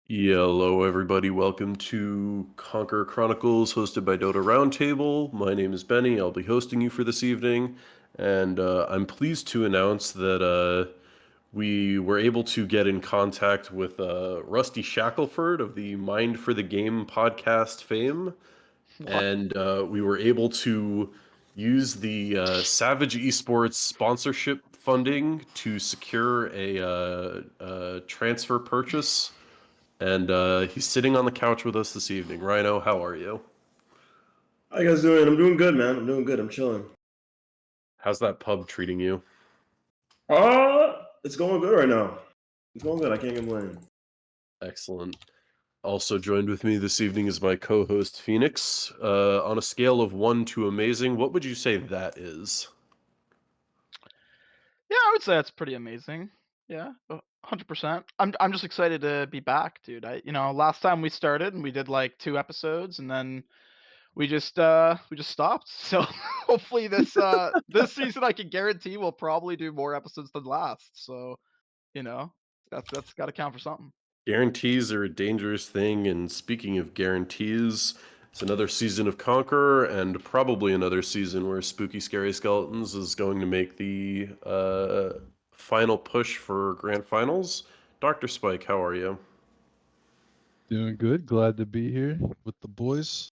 Hello, everybody. Welcome to Conqueror Chronicles, hosted by Dota Roundtable. My name is Benny. I'll be hosting you for this evening, and I'm pleased to announce that we were able to get in contact with Rusty Shackelford of the Mind for the Game podcast fame, What? and we were able to use the Savage Esports sponsorship funding to secure a transfer purchase, and he's sitting on the couch with us this evening. Rhino, how are you? How you guys doing? I'm doing good, man. I'm doing good. I'm chilling. How's that pub treating you? It's going good right now. It's going good. I can't complain. Excellent. Also joined with me this evening is my co-host Phoenix. On a scale of 1 to amazing, what would you say that is? Yeah, I would say that's pretty amazing. Yeah, 100%. I'm just excited to be back, dude. Last time we started and we did like 2 episodes and then we just stopped. So hopefully this season I can guarantee we'll probably do more episodes than last. So, you know, that's got to count for something. Guarantees are a dangerous thing, and speaking of guarantees, it's another season of Conqueror, and probably another season where Spooky Scary Skeletons is going to make the final push for Grand Finals. Dr. Spike, how are you? Doing good. Glad to be here with the boys.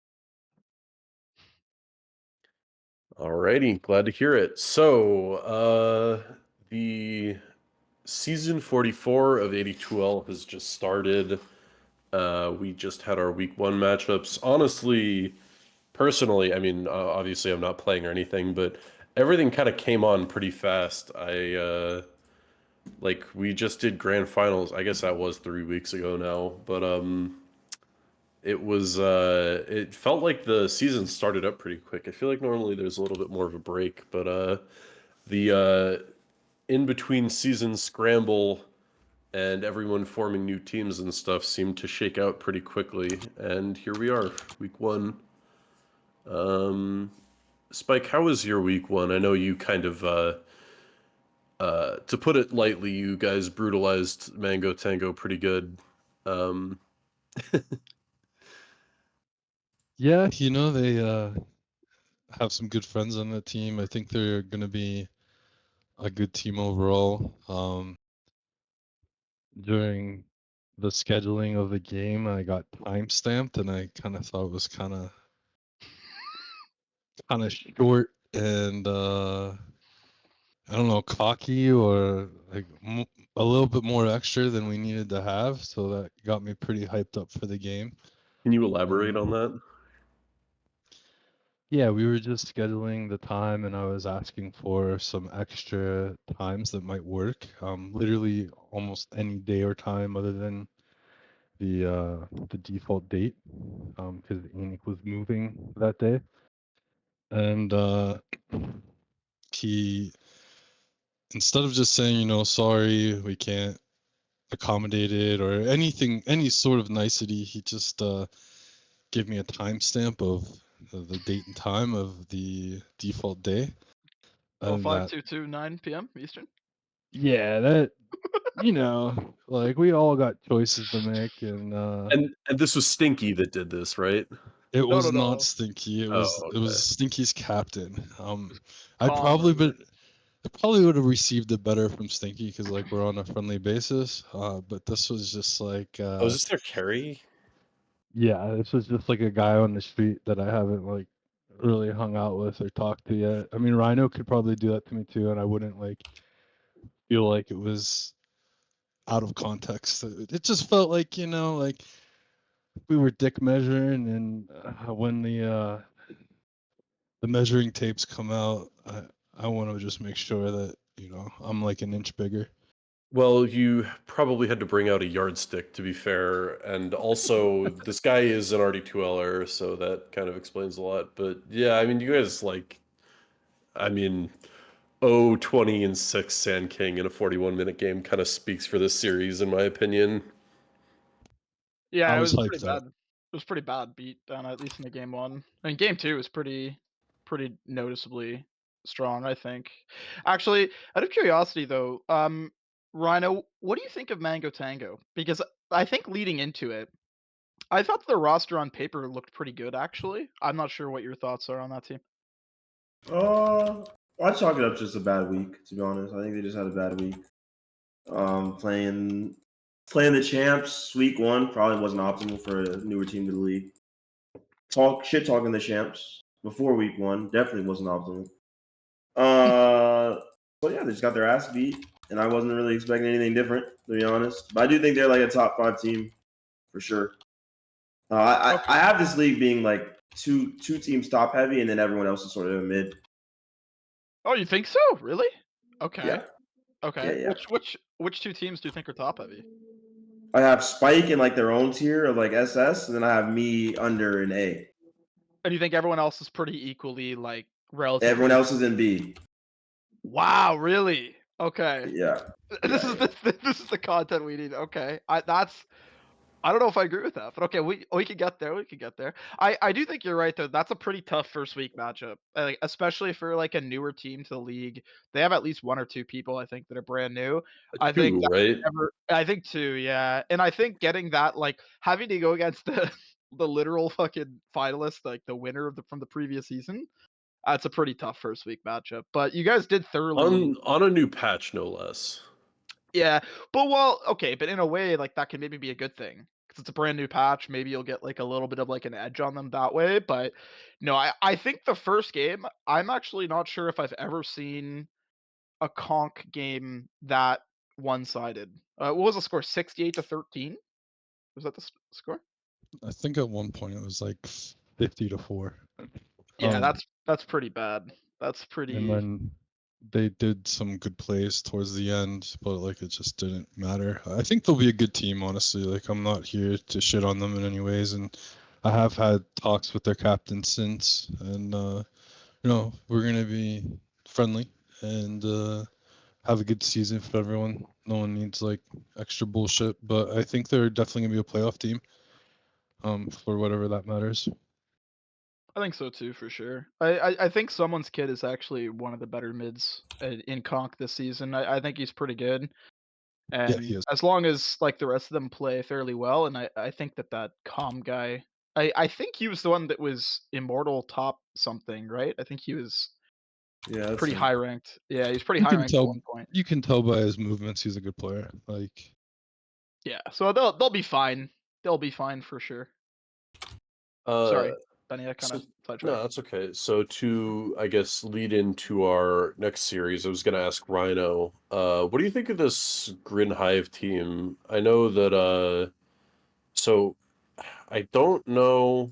Alrighty, glad to hear it. So, the season 44 of AD2L has just started. We just had our week one matchups. Honestly, personally, I mean, obviously I'm not playing or anything, but everything kind of came on pretty fast. Like, we just did grand finals. I guess that was 3 weeks ago now, but it felt like the season started up pretty quick. I feel like normally there's a little bit more of a break, but the in between season scramble and everyone forming new teams and stuff seemed to shake out pretty quickly. And here we are, week one. Um, Spike, how was your week one? I know you kind of, to put it lightly, you guys brutalized Mango Tango pretty good. Um, Yeah, they have some good friends on the team. I think they're gonna be a good team overall. During the scheduling of the game, I got time stamped, and I kind of thought it was kind of short and I don't know, cocky or like a little bit more extra than we needed to have. So that got me pretty hyped up for the game. can you elaborate on Um, that? Yeah, we were just scheduling the time, and I was asking for some extra times that might work. Literally almost any day or time other than the default date, because Enoch was moving that day, and he instead of just saying, sorry, we can't accommodate it or anything, any sort of nicety, he just gave me a timestamp of the date and time of the default day. Oh, And five that two two 9 p.m. Eastern. Yeah, that like we all got choices to make, and And this was Stinky that did this, right? it No, was no, not no. Stinky. It Oh, was okay. Stinky's captain. I'd Connor. probably been I probably would have received it better from Stinky because like we're on a friendly basis. But this was just like Oh, is this their carry? yeah, this was just like a guy on the street that I haven't like really hung out with or talked to yet. I mean, Rhino could probably do that to me too, and I wouldn't like feel like it was out of context. It just felt like like we were dick measuring, and when the measuring tapes come out, I want to just make sure that I'm like an inch bigger. Well, you probably had to bring out a yardstick, to be fair, and also this guy is an RD2Ler, so that kind of explains a lot. But yeah, I mean, you guys like, I mean, 20 and 6 Sand King in a 41-minute game kind of speaks for this series, in my opinion. I Yeah, it was was pretty hyped bad. up. It was pretty bad beat down at least in the game one. I mean, game two was pretty noticeably strong, I think. Actually, out of curiosity though, Rhino, what do you think of Mango Tango? Because I think leading into it, I thought the roster on paper looked pretty good, actually. I'm not sure what your thoughts are on that team. I chalk it up just a bad week, to be honest. I think they just had a bad week. Playing the champs week 1 probably wasn't optimal for a newer team to the league. Talking the champs before week 1 definitely wasn't optimal. So yeah, they just got their ass beat, and I wasn't really expecting anything different, to be honest. But I do think they're like a top 5 team for sure. I have this league being like two teams top heavy, and then everyone else is sort of mid. Oh, you think so? Really? Okay. Yeah. Okay. Yeah. Which 2 teams do you think are top heavy? I have Spike in like their own tier of like SS, and then I have me under an A. And you think everyone else is pretty equally like relatively? Everyone else is in B. Wow, really? Okay. Yeah. This is the content we need. Okay. I don't know if I agree with that, but okay, we can get there. We can get there. I do think you're right though. That's a pretty tough first week matchup, like especially for like a newer team to the league. They have at least 1 or 2 people I think that are brand new. I think 2, right? I think 2, yeah. And I think getting that like having to go against the the literal fucking finalist, like the winner of from the previous season. That's a pretty tough first week matchup. But you guys did thoroughly. On a new patch, no less. Yeah, but well, okay, but in a way, like that can maybe be a good thing because it's a brand new patch. Maybe you'll get like a little bit of like an edge on them that way. But no, I think the first game, I'm actually not sure if I've ever seen a conk game that one-sided. What was the score? 68-13? Was that the score? I think at one point it was like 50-4. Yeah, Um, that's pretty bad. That's and pretty. then they did some good plays towards the end, but like it just didn't matter. I think they'll be a good team, honestly. Like I'm not here to shit on them in any ways, and I have had talks with their captain since, and we're gonna be friendly and have a good season for everyone. No one needs like extra bullshit, but I think they're definitely gonna be a playoff team. For whatever that matters. I think so too, for sure. I think someone's kid is actually one of the better mids in conk this season. I think he's pretty good. Yeah, he And is. as long as like the rest of them play fairly well, and I think that calm guy, I think he was the one that was immortal top something, right? I think he was Yeah. That's pretty him. high ranked. Yeah, he's pretty You high can ranked at tell. one point. You can tell by his movements he's a good player. Like Yeah, so they'll be fine. They'll be fine for sure. Uh, Sorry, Benny, I kind so, of no, sidetracked. that's okay. So to, I guess, lead into our next series, I was gonna ask Rhino, what do you think of this Grin Hive team? I know that, so I don't know.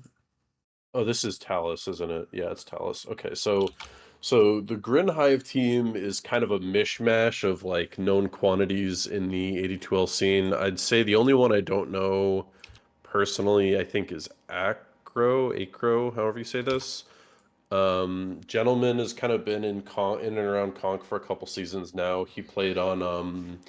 Oh, this is Talus, isn't it? Yeah, it's Talus. Okay, so the Grin Hive team is kind of a mishmash of like known quantities in the AD2L scene. I'd say the only one I don't know personally, I think, is Acro, however you say this. Gentleman has kind of been in and around Conk for a couple seasons now. He played on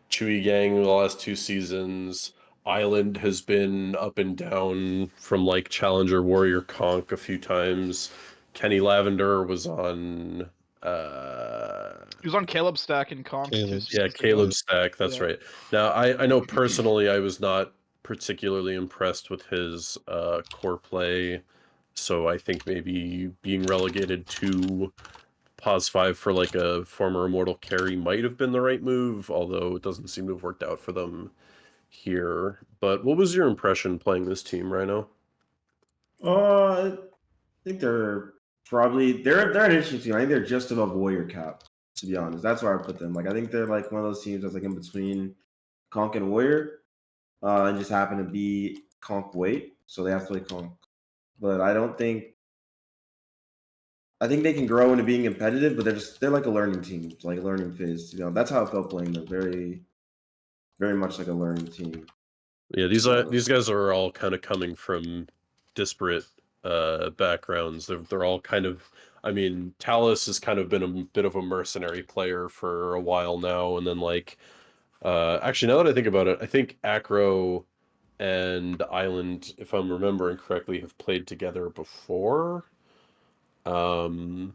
Chewy Gang the last 2 seasons. Island has been up and down from like Challenger Warrior Conk a few times. Kenny Lavender was on He was on Caleb Stack in conk two Caleb's. yeah, seasons ago. Caleb Stack, that's Yeah. right. Now I know personally I was not particularly impressed with his core play, so I think maybe being relegated to Pos 5 for like a former Immortal carry might have been the right move, although it doesn't seem to have worked out for them here. But what was your impression playing this team, Rhino? I think they're an interesting team. I think they're just above Warrior Cap, to be honest. That's where I put them. Like I think they're like one of those teams that's like in between Conk and Warrior, and just happen to be Conk weight, so they have to play Conk. But I think they can grow into being competitive, but they're like a learning team, like a learning phase. That's how I felt playing them. Very, very much like a learning team. Yeah, To be honest. these guys are all kind of coming from disparate backgrounds. They're all kind of, I mean, Talus has kind of been a bit of a mercenary player for a while now, and then like actually now that I think about it, I think Acro and Island, if I'm remembering correctly, have played together before. And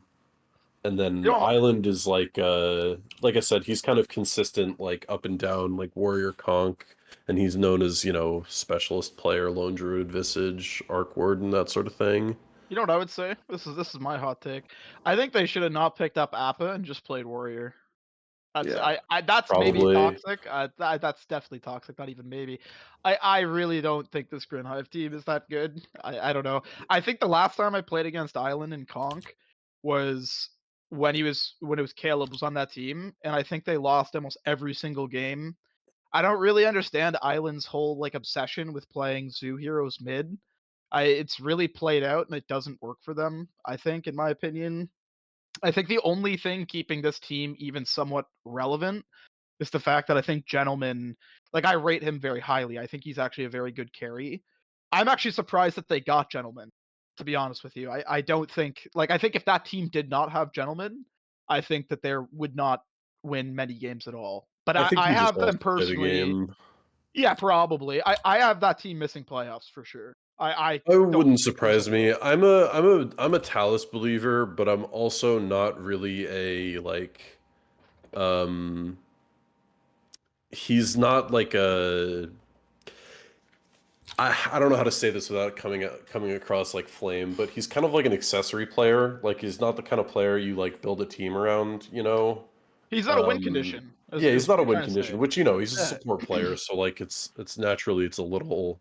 then You know, Island is like I said, he's kind of consistent, like up and down, like Warrior Conk. and he's known as, you know, specialist player, lone druid, visage, arc warden, that sort of thing. You know what I would say? This is my hot take. I think they should have not picked up Appa and just played warrior. Yeah. That's maybe Probably. toxic. That's definitely toxic. Not even maybe. I really don't think this Grin Hive team is that good. I don't know. I think the last time I played against Island and Conk was when it was Caleb was on that team, and I think they lost almost every single game. I don't really understand Island's whole like obsession with playing zoo heroes mid. It's really played out and it doesn't work for them. I think, in my opinion. I think the only thing keeping this team even somewhat relevant is the fact that I think Gentleman, like I rate him very highly. I think he's actually a very good carry. I'm actually surprised that they got Gentleman, to be honest with you. I don't think like I think if that team did not have Gentleman, I think that they would not win many games at all. But I think I he just have wants them to play the personally. game. Yeah, probably. I have that team missing playoffs for sure. I It don't wouldn't think there's a surprise me. world. I'm a Talus believer, but I'm also not really a like he's not like a I don't know how to say this without coming across like flame, but he's kind of like an accessory player. Like he's not the kind of player you like build a team around, you know? He's not a win condition, Yeah, he's is what not a you're win trying to condition, say. which you know, he's a Yeah. support player, so like it's naturally it's a little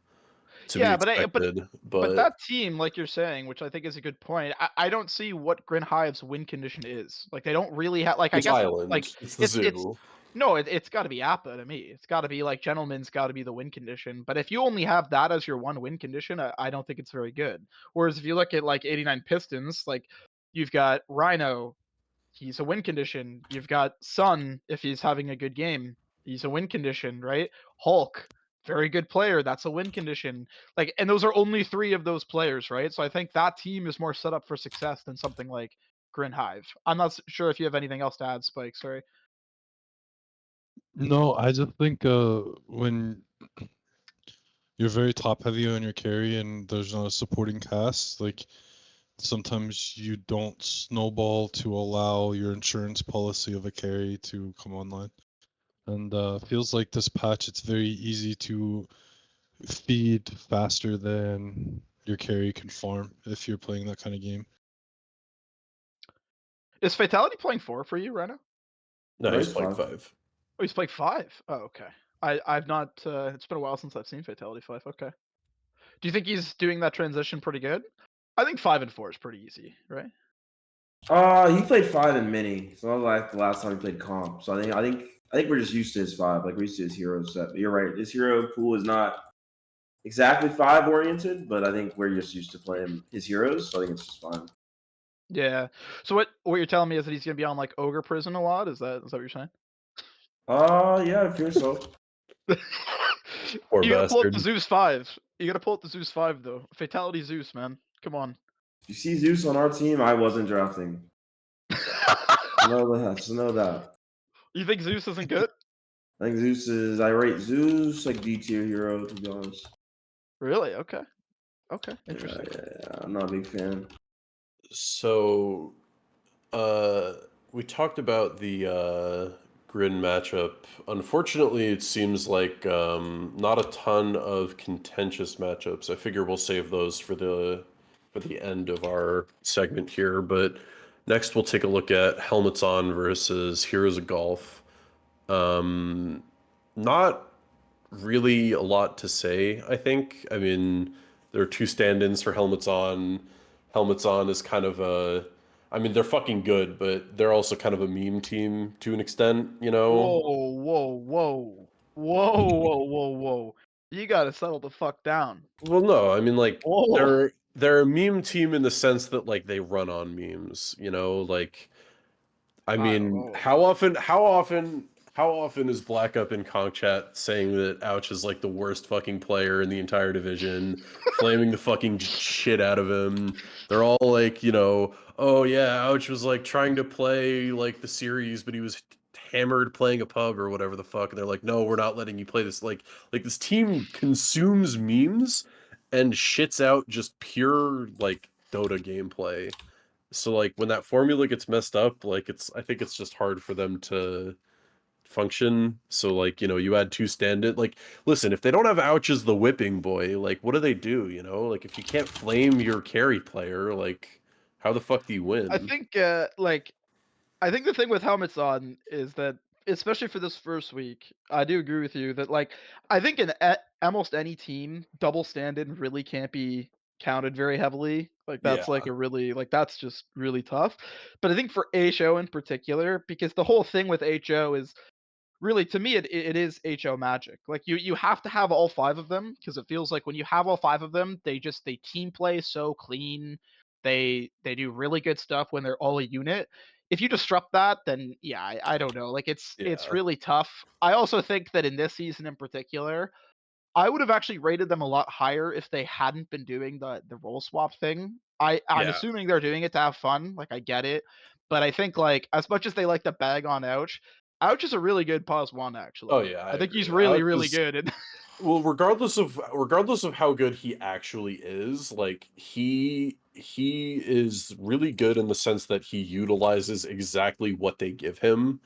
to be Yeah, expected, but but that team, like you're saying, which I think is a good point. I don't see what Grin Hive's win condition is. Like they don't really have like I it's guess Island, like it's the it's zoo. no, it's got to be Appa to me. It's got to be like Gentleman's got to be the win condition. But if you only have that as your one win condition, I don't think it's very good. Whereas if you look at like 89 Pistons, like you've got Rhino, he's a win condition. You've got Sun if he's having a good game. He's a win condition, right? Hulk, very good player. That's a win condition. Like, and those are only three of those players, right? So I think that team is more set up for success than something like Grin Hive. I'm not sure if you have anything else to add, Spike. Sorry. No, I just think when you're very top heavy on your carry and there's not a supporting cast, like sometimes you don't snowball to allow your insurance policy of a carry to come online. And feels like this patch it's very easy to feed faster than your carry can farm if you're playing that kind of game. Is Fatality playing 4 for you, Rhino? No, he's Nice playing five. 5. Oh, he's playing 5. Oh, okay. I've not. It's been a while since I've seen Fatality 5. Okay. Do you think he's doing that transition pretty good? I think 5 and 4 is pretty easy, right? He played five in mini, so that was like the last time he played comp. So I think we're just used to his five, like we're used to his hero set. But you're right, his hero pool is not exactly five oriented, but I think we're just used to playing his heroes, so I think it's just fine. Yeah. So what you're telling me is that he's gonna be on like Ogre Prison a lot? Is that what you're saying? Yeah, I fear so. Poor You gotta pull up bastard. the Zeus 5. You gotta pull up the Zeus 5 though. Fatality Zeus, man. Come on. If you see Zeus on our team, I wasn't drafting. Know that. Just know that. You think Zeus isn't good? I think Zeus is. I rate Zeus like D tier hero, to be honest. Really? Okay. Okay. Yeah, Interesting. I'm not a big fan. So we talked about the Grin matchup. Unfortunately, it seems like not a ton of contentious matchups. I figure we'll save those for the end of our segment here, but next we'll take a look at Helmets On versus Heroes of Golf. Not really a lot to say, I think. I mean, there are two stand-ins for Helmets On. Helmets On is kind of a I mean, they're fucking good, but they're also kind of a meme team to an extent, you know? Whoa, whoa, whoa. Whoa, whoa, whoa, whoa. You gotta settle the fuck down. Well, no, I mean like Whoa. they're a meme team in the sense that like they run on memes, you know? Like I I don't mean, know. how often is Black Up in Conch Chat saying that Ouch is like the worst fucking player in the entire division, flaming the fucking shit out of him? They're all like, you know, oh yeah, Ouch was like trying to play like the series, but he was hammered playing a pub or whatever the fuck. And they're like, no, we're not letting you play this. Like this team consumes memes and shits out just pure like Dota gameplay. So like when that formula gets messed up, like I think it's just hard for them to function. So like, you add 2 stand-in. Like, listen, if they don't have Ouch as the whipping boy, like what do they do? Like if you can't flame your carry player, like how the fuck do you I win? think I think the thing with helmets on is that, especially for this first week, I do agree with you that I think in almost any team, double stand-in really can't be counted very heavily. Like Yeah. that's that's just really tough. But I think for HO in particular, because the whole thing with HO is really, to me, it is HO magic. Like you have to have all 5 of them, because it feels like when you have all 5 of them, they team play so clean. They do really good stuff when they're all a unit. If you disrupt that, then yeah, I don't know. Like it's Yeah. really tough. I also think that in this season in particular, I would have actually rated them a lot higher if they hadn't been doing the role swap thing. I'm Yeah. assuming they're doing it to have fun, like I get it, but I think like as much as they like to bag on Ouch, Ouch is a really good pause one Oh actually. yeah, I I think he's agree. really Ouch really is good. And Well, regardless of how good he actually is, like he is really good in the sense that he utilizes exactly what they give him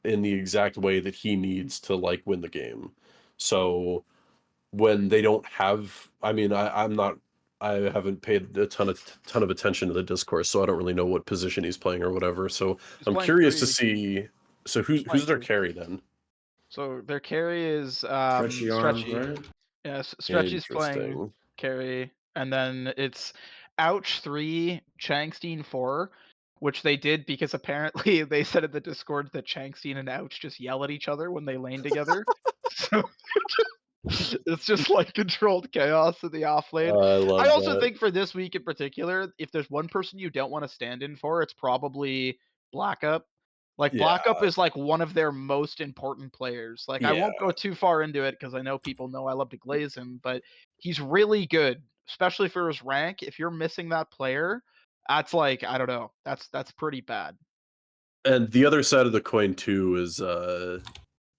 in the exact way that he needs to like win the game. So when they don't have, I mean, I haven't paid a ton of attention to the discourse, so I don't really know what position he's playing or whatever. So he's I'm playing curious to 3. see. So He's playing who's their 3. carry then? So their carry is Stretchy arm, Stretchy. right? Yeah, Stretchy's playing Interesting. carry, and then it's Ouch 3, Changstein 4, which they did because apparently they said in the Discord that Changstein and Ouch just yell at each other when they lane together. So it's just like controlled chaos in the off lane. I I love also that. think for this week in particular, if there's one person you don't want to stand in for, it's probably Black Up. Like Black Up Yeah, is like one of their most important players. Like I yeah. won't go too far into it because I know people know I love to glaze him, but he's really good, especially for his rank. If you're missing that player, that's like I don't know. That's pretty bad. And the other side of the coin too is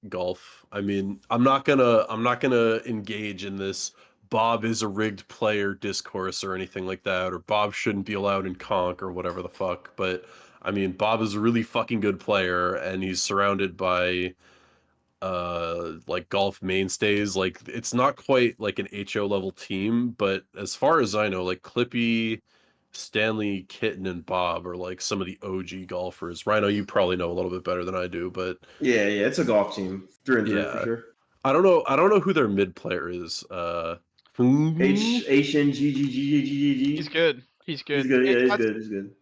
golf. I mean, I'm not gonna engage in this Bob is a rigged player discourse or anything like that, or Bob shouldn't be allowed in conk or whatever the fuck. But I mean, Bob is a really fucking good player, and he's surrounded by like golf mainstays. Like it's not quite like an HO level team, but as far as I know, like Clippy, Stanley, Kitten, and Bob are like some of the OG golfers. Rhino, you probably know a little bit better than I do, but Yeah, it's a golf team through and through for yeah. sure. I don't know who their mid player is. He's HNGGGGGG. good. He's He's good. good. Yeah, he's That's good. He's good.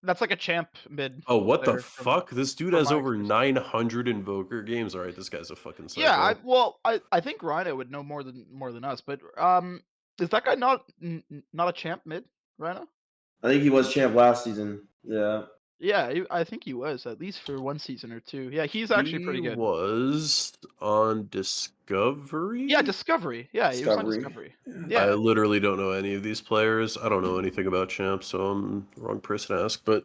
that's like a champ mid Oh, what the player fuck? This dude from has my over experience. 900 Invoker games. All right, this guy's a fucking Yeah, psycho. I think Rhino would know more than us, but is that guy not a champ mid, Rhino? I think he was champ last season. Yeah. Yeah, I think he was at least for one season or two. Yeah, he's actually He pretty good. was on Yeah, Discovery. Discovery. Yeah, he was on Discovery. Discovery. Yeah. I Yeah, literally don't know any of these players. I don't know anything about Champ, so I'm the wrong person to ask. But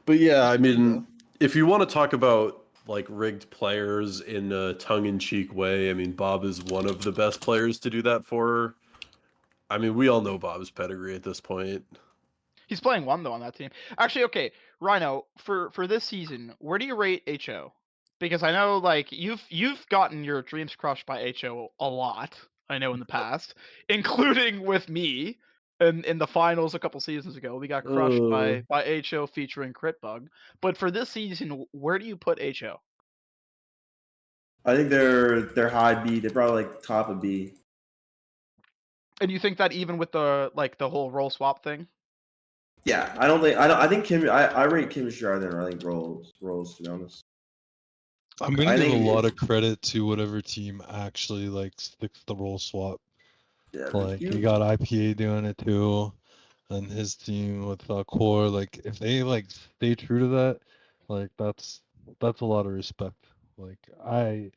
yeah, he's I good though. mean, if you want to talk about like rigged players in a tongue-in-cheek way, I mean, Bob is one of the best players to do that for. I mean, we all know Bob's pedigree at this point. He's playing one though on that team. Actually, okay, Rhino, for this season, where do you rate HO? Because I know like you've gotten your dreams crushed by HO a lot. I know in the past, including with me in the finals a couple seasons ago. We got crushed Uh, by HO featuring Crit Bug. But for this season, where do you put HO? I think they're high B. They're probably like top of B. And you think that even with the whole role swap thing? Yeah, I think I rate chemistry higher than I think roles to be honest. I'm Okay. gonna I give a think lot it's of credit to whatever team actually like sticks the role swap. yeah. Like you got IPA doing it too, and his team with Core. Like if they like stay true to that, like that's a lot of respect. Like I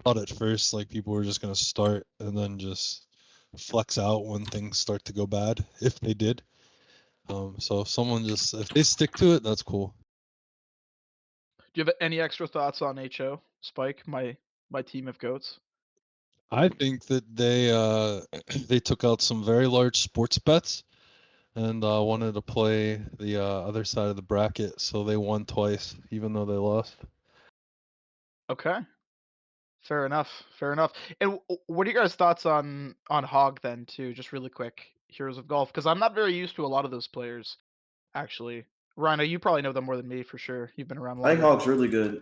thought at first like people were just gonna start and then just flex out when things start to go bad if they did. So if they stick to it, that's cool. Do you have any extra thoughts on HO, Spike, my team of goats? I think that they they took out some very large sports bets and wanted to play the other side of the bracket, so they won twice, even though they lost. Okay. Fair enough. Fair enough. And what are your guys' thoughts on Hog then too? Just really quick, Heroes of Golf, because I'm not very used to a lot of those players actually. Rhino, you probably know them more than me for sure. You've been around I think longer. Hog's really good.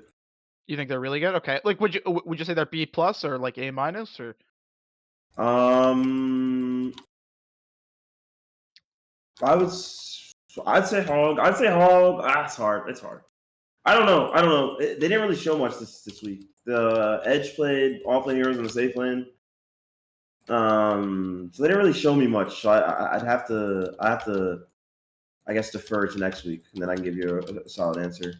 You think they're really good? Okay. Like, would you say they're B plus or like A minus or? Um, I'd say Hog. I'd say Hog. It's hard. It's hard. I don't know. They didn't really show much this week. The Edge played offlane heroes in the safe lane. So they didn't really show me much. So I'd have to, I guess, defer to next week, and then I can give you a solid answer.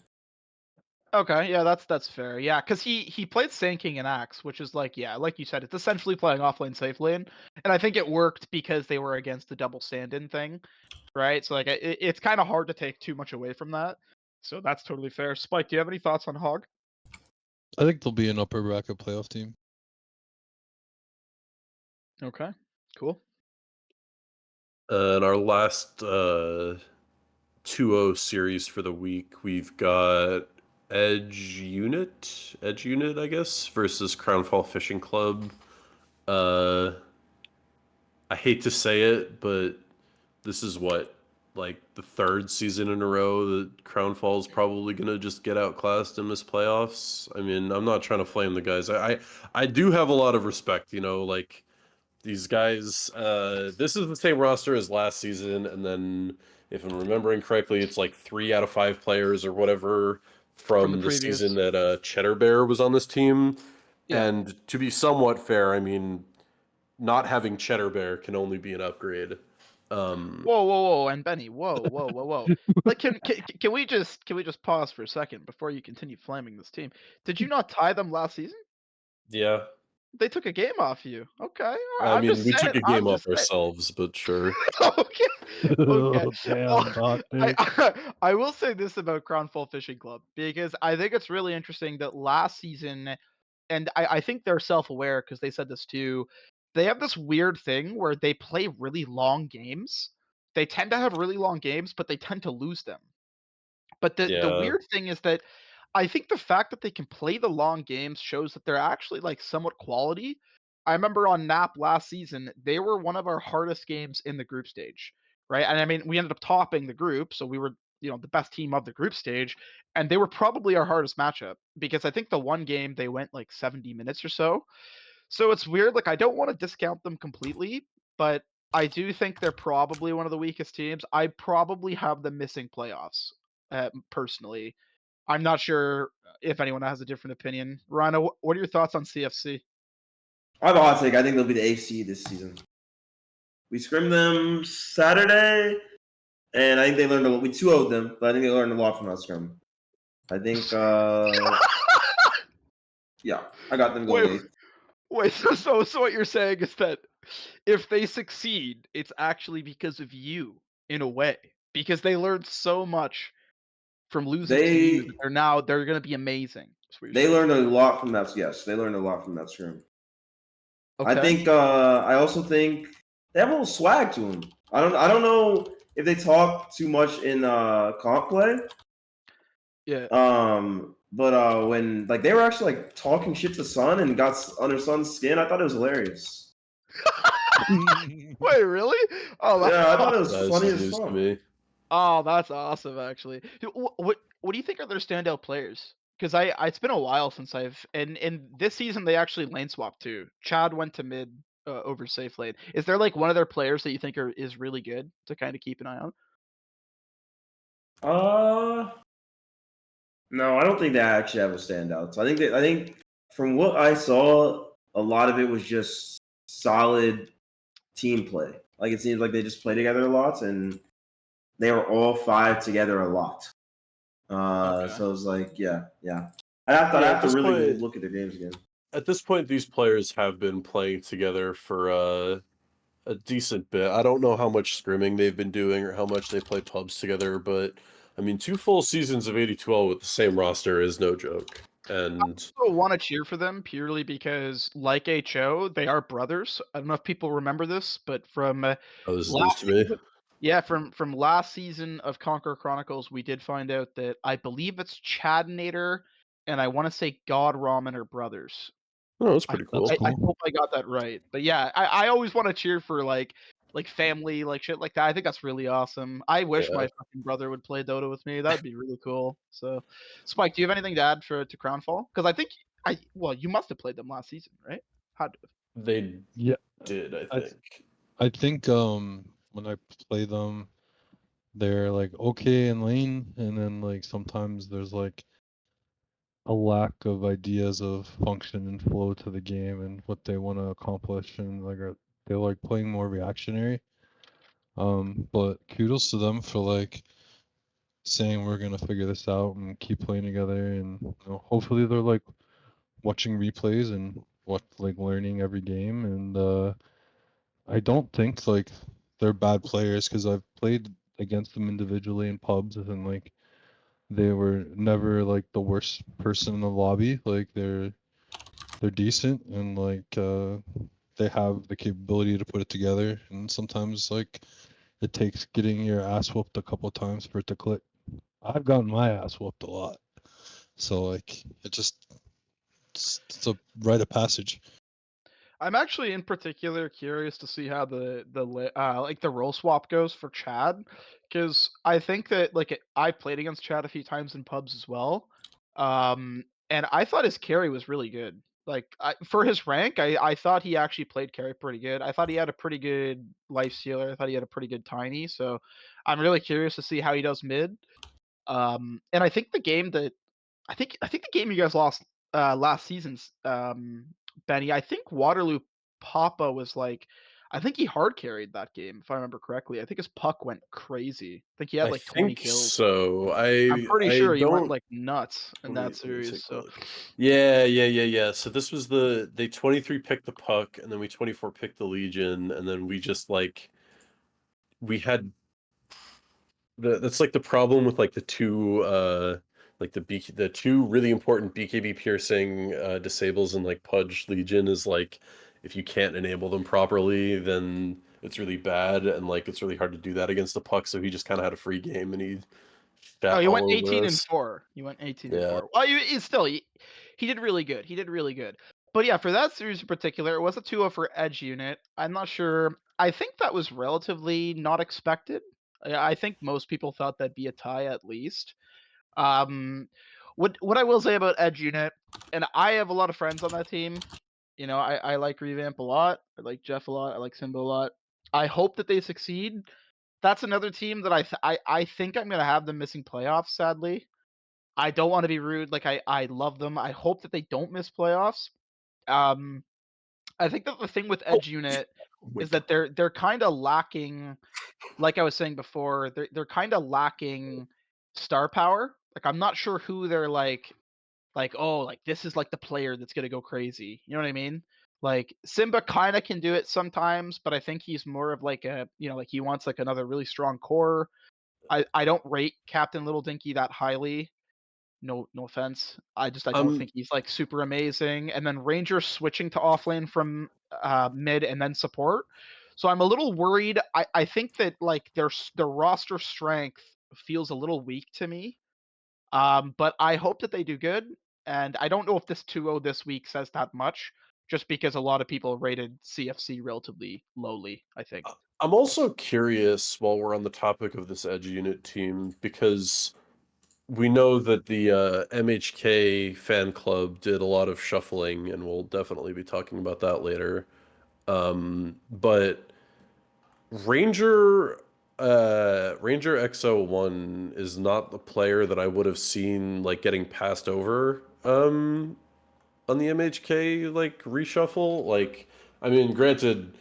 Okay, yeah, that's fair. Yeah, because he played Sand King and Axe, which is like, yeah, like you said, it's essentially playing offlane safe lane, and I think it worked because they were against the double stand-in thing, right? So like, it's kind of hard to take too much away from that. So that's totally fair. Spike, do you have any thoughts on Hog? I think they'll be an upper bracket playoff team. Okay, cool. In our last 2-0 series for the week, we've got Edge Unit, I guess, versus Crownfall Fishing Club. I hate to say it, but this is what, like, the third season in a row that Crownfall's probably gonna just get outclassed and miss playoffs. I mean, I'm not trying to flame the guys. I do have a lot of respect, you know, like these guys. This is the same roster as last season, and then if I'm remembering correctly, it's like 3 out of 5 players or whatever From the from the previous. season that Cheddar Bear was on this team. Yeah. And to be somewhat fair, I mean, not having Cheddar Bear can only be an upgrade. Whoa, and Benny, whoa. Like, can we just pause for a second before you continue flaming this team? Did you not tie them last season? Yeah, They took a game off you. Okay, all right, I I'm mean, just we took saying. a I'm game off just saying. ourselves, but sure. Okay, okay. Oh, damn, toxic. I will say this about Crownfall Fishing Club because I think it's really interesting that last season, and I think they're self-aware because they said this too. They have this weird thing where they play really long games. They tend to have really long games, but they tend to lose them. But the Yeah, weird thing is that I think the fact that they can play the long games shows that they're actually like somewhat quality. I remember on NAP last season, they were one of our hardest games in the group stage, right? And I mean, we ended up topping the group, so we were, the best team of the group stage, and they were probably our hardest matchup because I think the one game they went like 70 minutes or so. So it's weird. Like, I don't want to discount them completely, but I do think they're probably one of the weakest teams. I probably have them missing playoffs, personally. I'm not sure if anyone has a different opinion. Rhino, what are your thoughts on CFC? I have a hot take. I think they'll be the AC this season. We scrimmed them Saturday, and I think they learned a lot. We 2-0'd them, but I think they learned a lot from that scrim. I think, yeah, I got them going Wait, eighth. wait. So what you're saying is that if they succeed, it's actually because of you, in a way, because they learned so much from losing to you that They they're going to be amazing. That's what you're they saying. learned a lot from that. Yes, they learned a lot from that scrim. I Okay. think. I also think they have a little swag to them. I don't know if they talk too much in comp play. Yeah. But when like they were actually like talking shit to Sun and got under Sun's skin, I thought it was hilarious. Wait, really? Oh, Yeah, I thought it was that funny is as news to fuck. me. oh, that's awesome, actually. What do you think are their standout players? Because it's been a while since I've and this season they actually lane swapped too. Chad went to mid over safe lane. Is there like one of their players that you think is really good to kind of keep an eye on? No, I don't think they actually have a standout. So I think from what I saw, a lot of it was just solid team play. Like it seems like they just play together a lot, and they were all 5 together a lot. Okay. So it was like, yeah. Yeah, I'd have to really look at their games again. at this point, these players have been playing together for a decent bit. I don't know how much scrimming they've been doing or how much they play pubs together, but I mean, 2 full seasons of AD2L with the same roster is no joke. And I want to cheer for them purely because, like HO, they are brothers. I don't know if people remember this, but from that was news last to me. season, yeah, from last season of Conqueror Chronicles, we did find out that I believe it's Chadnator and I want to say God Ramen are brothers. Oh, that's I pretty hope cool. That's I cool. hope I got that right. But yeah, I always want to cheer for like family, like shit like that. I think that's really awesome. I wish Yeah. my fucking brother would play Dota with me. That'd be really cool. So, Spike, do you have anything to add to Crownfall? Because I think well, you must have played them last season, right? Had to have. They Yeah, did, I I th- think. I think when I play them, they're like okay in lane, and then like sometimes there's like a lack of ideas of function and flow to the game and what they want to accomplish, and like they're like playing more reactionary. But kudos to them for like saying we're gonna figure this out and keep playing together, and hopefully they're like watching replays and what like learning every game. And I don't think like they're bad players because I've played against them individually in pubs, and like they were never like the worst person in the lobby. Like they're decent, and like they have the capability to put it together, and sometimes like it takes getting your ass whooped a couple times for it to click. I've gotten my ass whooped a lot, so like it's a rite of passage. I'm actually in particular curious to see how like the role swap goes for Chad, because I think that I played against Chad a few times in pubs as well, and I thought his carry was really good. Like for his rank, I thought he actually played carry pretty good. I thought he had a pretty good life stealer. I thought he had a pretty good tiny. So I'm really curious to see how he does mid. And I think the game you guys lost last season's Benny. I think Waterloo Papa was like, I think he hard carried that game if I remember correctly. I think his puck went crazy. I think he had I like 20 think kills. so. I'm pretty I sure he went don't like nuts in that let me series. take a So look. Yeah. So this was they 23 picked the puck, and then we 24 picked the Legion, and then we just like we had that's like the problem with like the two like the two really important BKB piercing disables in like Pudge Legion is like if you can't enable them properly, then it's really bad, and like it's really hard to do that against the puck. So he just kind of had a free game, and he oh, shat he went all over 18 and us. 4. You went 18 and Yeah. 4. Well, he did really good. He did really good. But yeah, for that series in particular, it was a 2-0 for Edge unit. I'm not sure. I think that was relatively not expected. I think most people thought that'd be a tie at least. Um, what I will say about Edge unit, and I have a lot of friends on that team. You know, I like Revamp a lot. I like Jeff a lot. I like Simba a lot. I hope that they succeed. That's another team that I think I'm gonna have them missing playoffs. Sadly, I don't want to be rude. Like I love them. I hope that they don't miss playoffs. Um, I think that the thing with Oh, Edge unit oh my is God. that they're kind of lacking. Like I was saying before, they're kind of lacking star power. Like I'm not sure who they're like oh like this is like the player that's gonna go crazy. You know what I mean? Like Simba kind of can do it sometimes, but I think he's more of like a like he wants like another really strong core. I don't rate Captain Little Dinky that highly. No offense. I don't Um, think he's like super amazing. And then Ranger switching to offlane from mid and then support. So I'm a little worried. I think that like their roster strength feels a little weak to me. But I hope that they do good. And I don't know if this 2-0 this week says that much, just because a lot of people rated CFC relatively lowly, I think. I'm also curious while we're on the topic of this Edge unit team because we know that the MHK fan club did a lot of shuffling, and we'll definitely be talking about that later. But Ranger Ranger XO1 is not the player that I would have seen like getting passed over on the MHK like reshuffle. Like I mean, granted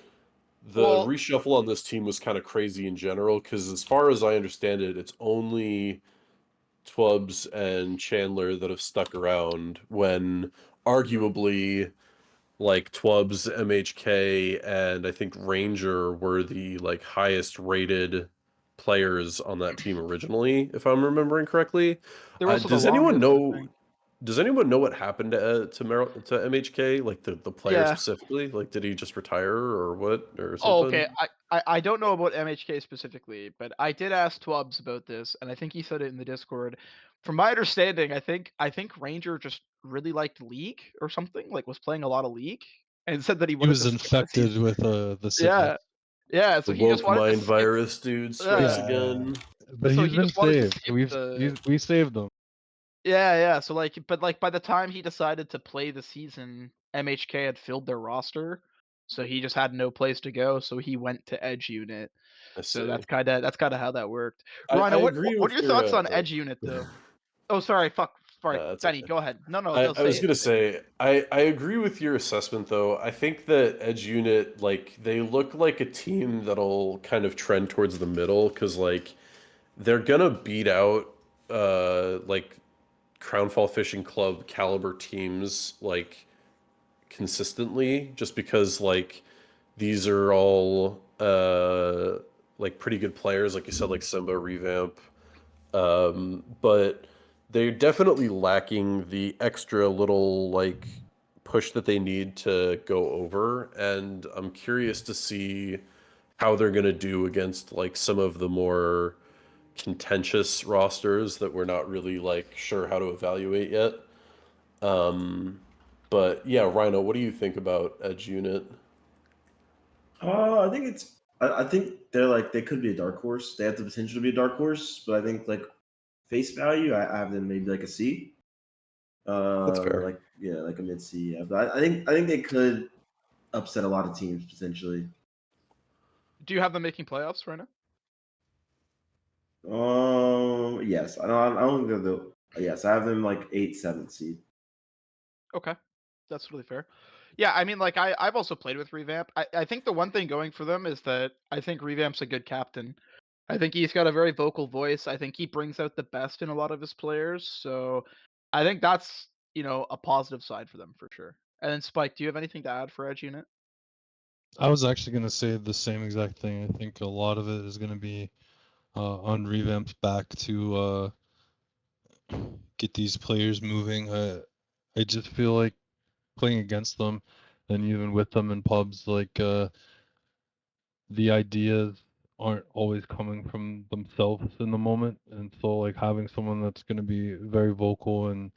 the Well, reshuffle on this team was kind of crazy in general because as far as I understand it, it's only Twubs and Chandler that have stuck around when arguably like Twubs, MHK, and I think Ranger were the like highest rated players on that team originally, if I'm remembering correctly. they're also the Does anyone longest, I know? think. Does anyone know what happened to MHK? Like the player Yeah. specifically? Like did he just retire or what or Oh, something? okay. I don't know about MHK specifically, but I did ask Twubs about this, and I think he said it in the Discord. from my understanding, I think Ranger just really liked League or something, like was playing a lot of League, and said that he He wanted was to skip the season. infected with the sickness. Yeah, yeah. The So he just woke wanted to mind skip. virus dude strikes Yeah. again. But So he's he been just wanted to saved. skip the. We saved him. Yeah, yeah. So like, but like by the time he decided to play the season, MHK had filled their roster, so he just had no place to go. So he went to Edge Unit. I So see. that's kind of how that worked. I Rhino, agree what with are your your thoughts on Edge Unit though? Oh, sorry, fuck, sorry, that's Benny, okay. go ahead. No, no, no, I say was it. gonna Say it. say I agree with your assessment though. I think that Edge Unit like they look like a team that'll kind of trend towards the middle because like they're gonna beat out like Crownfall Fishing Club caliber teams like consistently just because like these are all like pretty good players like you said like Simba Revamp but they're definitely lacking the extra little like push that they need to go over, and I'm curious to see how they're going to do against like some of the more contentious rosters that we're not really like sure how to evaluate yet. Um, but yeah, Rhino, what do you think about Edge Unit? I think it's. I think they're like they could be a dark horse. They have the potential to be a dark horse, but I think like face value, I have them maybe like a C. That's fair. Like yeah, like a mid C. Yeah, but I think they could upset a lot of teams potentially. Do you have them making playoffs right now? Yes, I don't think they're the. Yes, I have them like 8, 7 seed. Okay, that's really fair. Yeah, I mean, like I've also played with Revamp. I think the one thing going for them is that I think Revamp's a good captain. I think he's got a very vocal voice. I think he brings out the best in a lot of his players. So I think that's, a positive side for them for sure. And then Spike, do you have anything to add for Edge Unit? I was actually gonna say the same exact thing. I think a lot of it is gonna be on Revamp's back to get these players moving. I just feel like playing against them and even with them in pubs, like the ideas aren't always coming from themselves in the moment, and so like having someone that's going to be very vocal and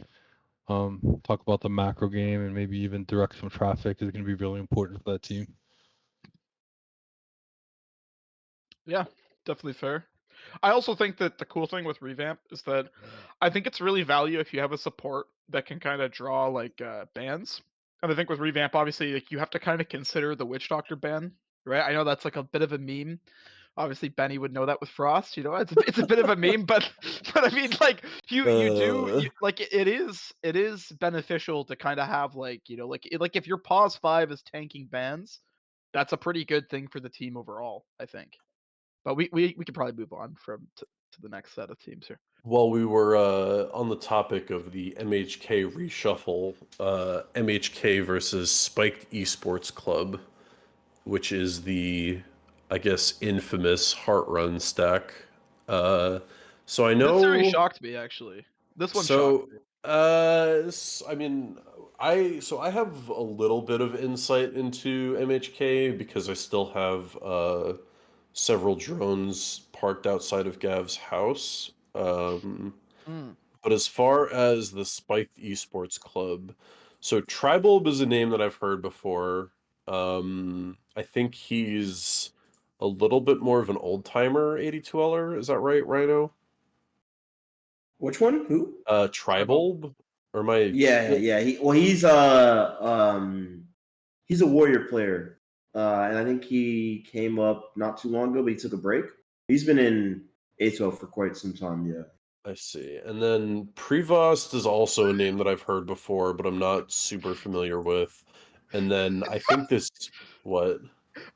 talk about the macro game and maybe even direct some traffic is going to be really important for that team. Yeah, definitely fair. I also think that the cool thing with Revamp is that I think it's really value if you have a support that can kind of draw like bans. And I think with Revamp, obviously, like you have to kind of consider the Witch Doctor ban, right? I know that's like a bit of a meme. Obviously, Benny would know that with Frost. It's a bit of a meme, but but I mean, like like it is beneficial to kind of have like like if your pause 5 is tanking bans, that's a pretty good thing for the team overall, I think. But we could probably move on to the next set of teams here. While we were on the topic of the MHK reshuffle, MHK versus Spiked Esports Club, which is the, I guess, infamous Heart Run stack. So I This series know. shocked me actually. This one shocked So, me. I mean, I have a little bit of insight into MHK because I still have several drones parked outside of Gav's house. Mm. But as far as the Spiked Esports Club, so Tribulb is a name that I've heard before. I think he's a little bit more of an old timer AD2Ler. Is that right, Rhino? Which one? Who? Tribal. Tribulb? Or am I? Yeah, yeah. He's a warrior player, and I think he came up not too long ago, but he took a break. He's been in A12 for quite some time. Yeah. I see. And then Prevost is also a name that I've heard before, but I'm not super familiar with. And then I think this what?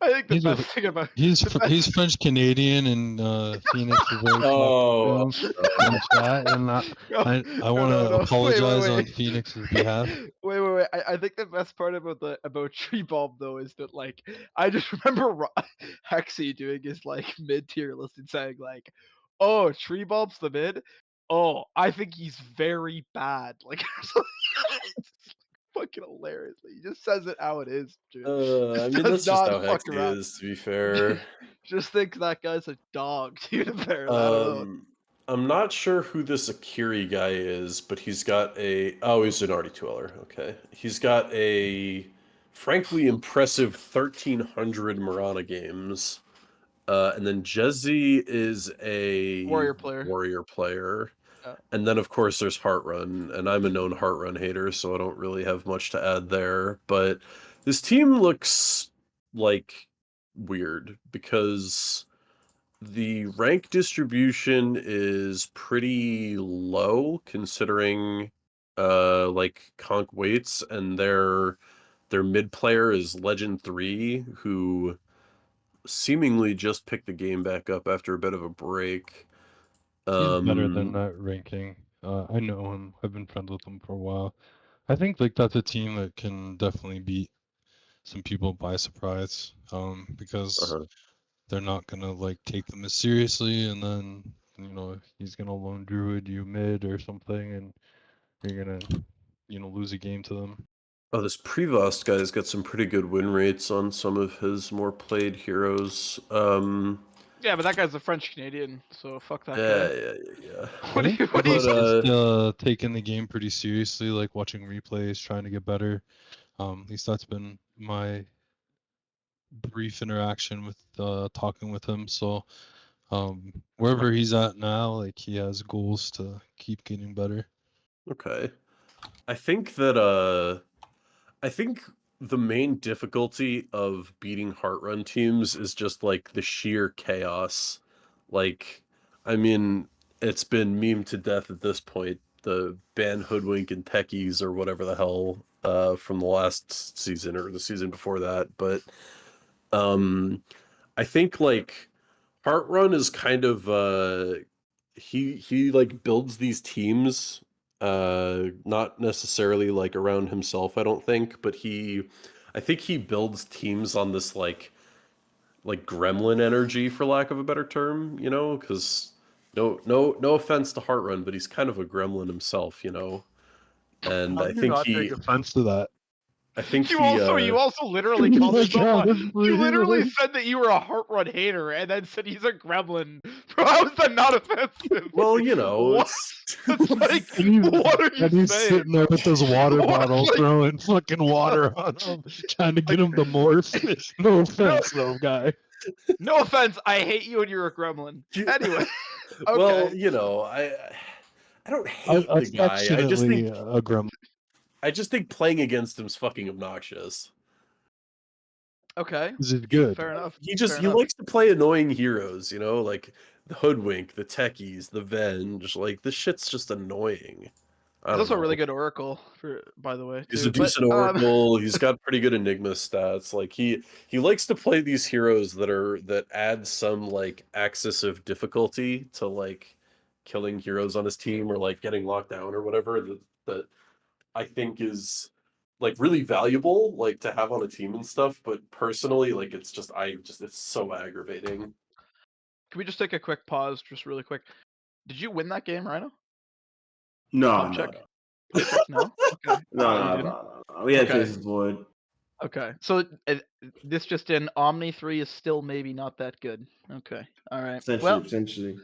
I think the He's best a thing about he's the best. he's French Canadian, and Phoenix is very talking to Oh, him in chat, and No, I no, want no, to no. apologize on Wait. Phoenix's behalf. Wait. I think the best part about Tree Bulb though is that like I just remember Hexy doing his like mid tier list and saying like, "Oh, Tree Bulb's the mid. Oh, I think he's very bad." Like, it's fucking hilarious. He just says it how it is, dude. I Just mean does that's just not how fuck Hexy around. is, to be fair. Just thinks that guy's a dog, dude. Apparently, I don't know. Um, I'm not sure who this Akiri guy is, but he's got a... Oh, he's an AD2Ler. Okay. He's got a frankly impressive 1,300 Mirana games. And then Jezzy is a Warrior player. warrior player. Yeah. And then, of course, there's Heartrun, and I'm a known Heartrun hater, so I don't really have much to add there. But this team looks like weird because the rank distribution is pretty low considering like conk weights, and their mid player is Legend 3, who seemingly just picked the game back up after a bit of a break. He's better than that ranking. I know him. I've been friends with him for a while. I think like that's a team that can definitely beat some people by surprise. Because uh-huh. they're not gonna like take them as seriously, and then he's gonna lone druid you mid or something, and you're gonna lose a game to them. Oh, this Prevost guy's got some pretty good win rates on some of his more played heroes. Yeah, but that guy's a French Canadian, so fuck that Yeah, guy. yeah. What do you? But What do you? he's taking the game pretty seriously, like watching replays, trying to get better. At least that's been my brief interaction with talking with him. So wherever he's at now, like he has goals to keep getting better. Okay. I think that I think the main difficulty of beating Heartrun teams is just like the sheer chaos. Like, I mean, it's been meme to death at this point. The ban hoodwink and techies or whatever the hell from the last season or the season before that. But I think like Heartrun is kind of he like builds these teams not necessarily like around himself, I don't think, but I think he builds teams on this like gremlin energy, for lack of a better term, because no offense to Heartrun, but he's kind of a gremlin himself, and How do you not take offense to that? I think You also literally called Like, yourself honestly, you literally like- said that you were a Heartrun hater and then said he's a gremlin. Bro, how is that not offensive? well, What? it's It's like, And he's, what are you and he's saying? sitting there with his water What? bottle, Like- throwing fucking water on him, trying to get him to morph. No offense, though, guy. No offense, I hate you and you're a gremlin. Anyway, well, okay. I don't hate the guy. Affectionately a gremlin. I just think playing against him's fucking obnoxious. Okay. This is good. Fair enough. He likes to play annoying heroes, like the Hoodwink, the Techies, the Venge. Like this shit's just annoying. I He's don't also a know. really good Oracle, by the way. He's Too. a decent Oracle. He's got pretty good Enigma stats. Like he likes to play these heroes that add some like axis of difficulty to like killing heroes on his team or like getting locked down or whatever that I think is like really valuable like to have on a team and stuff, but personally like it's so aggravating. Can we just take a quick pause, just really quick? Did you win that game, Rhino? No, Pop no, check. no. Pop check? No. Okay. No, You no, didn't? no. We had Okay. Faces Void. Okay. So this just in, Omni 3 is still maybe not that good. Okay. All right. Well, Essentially.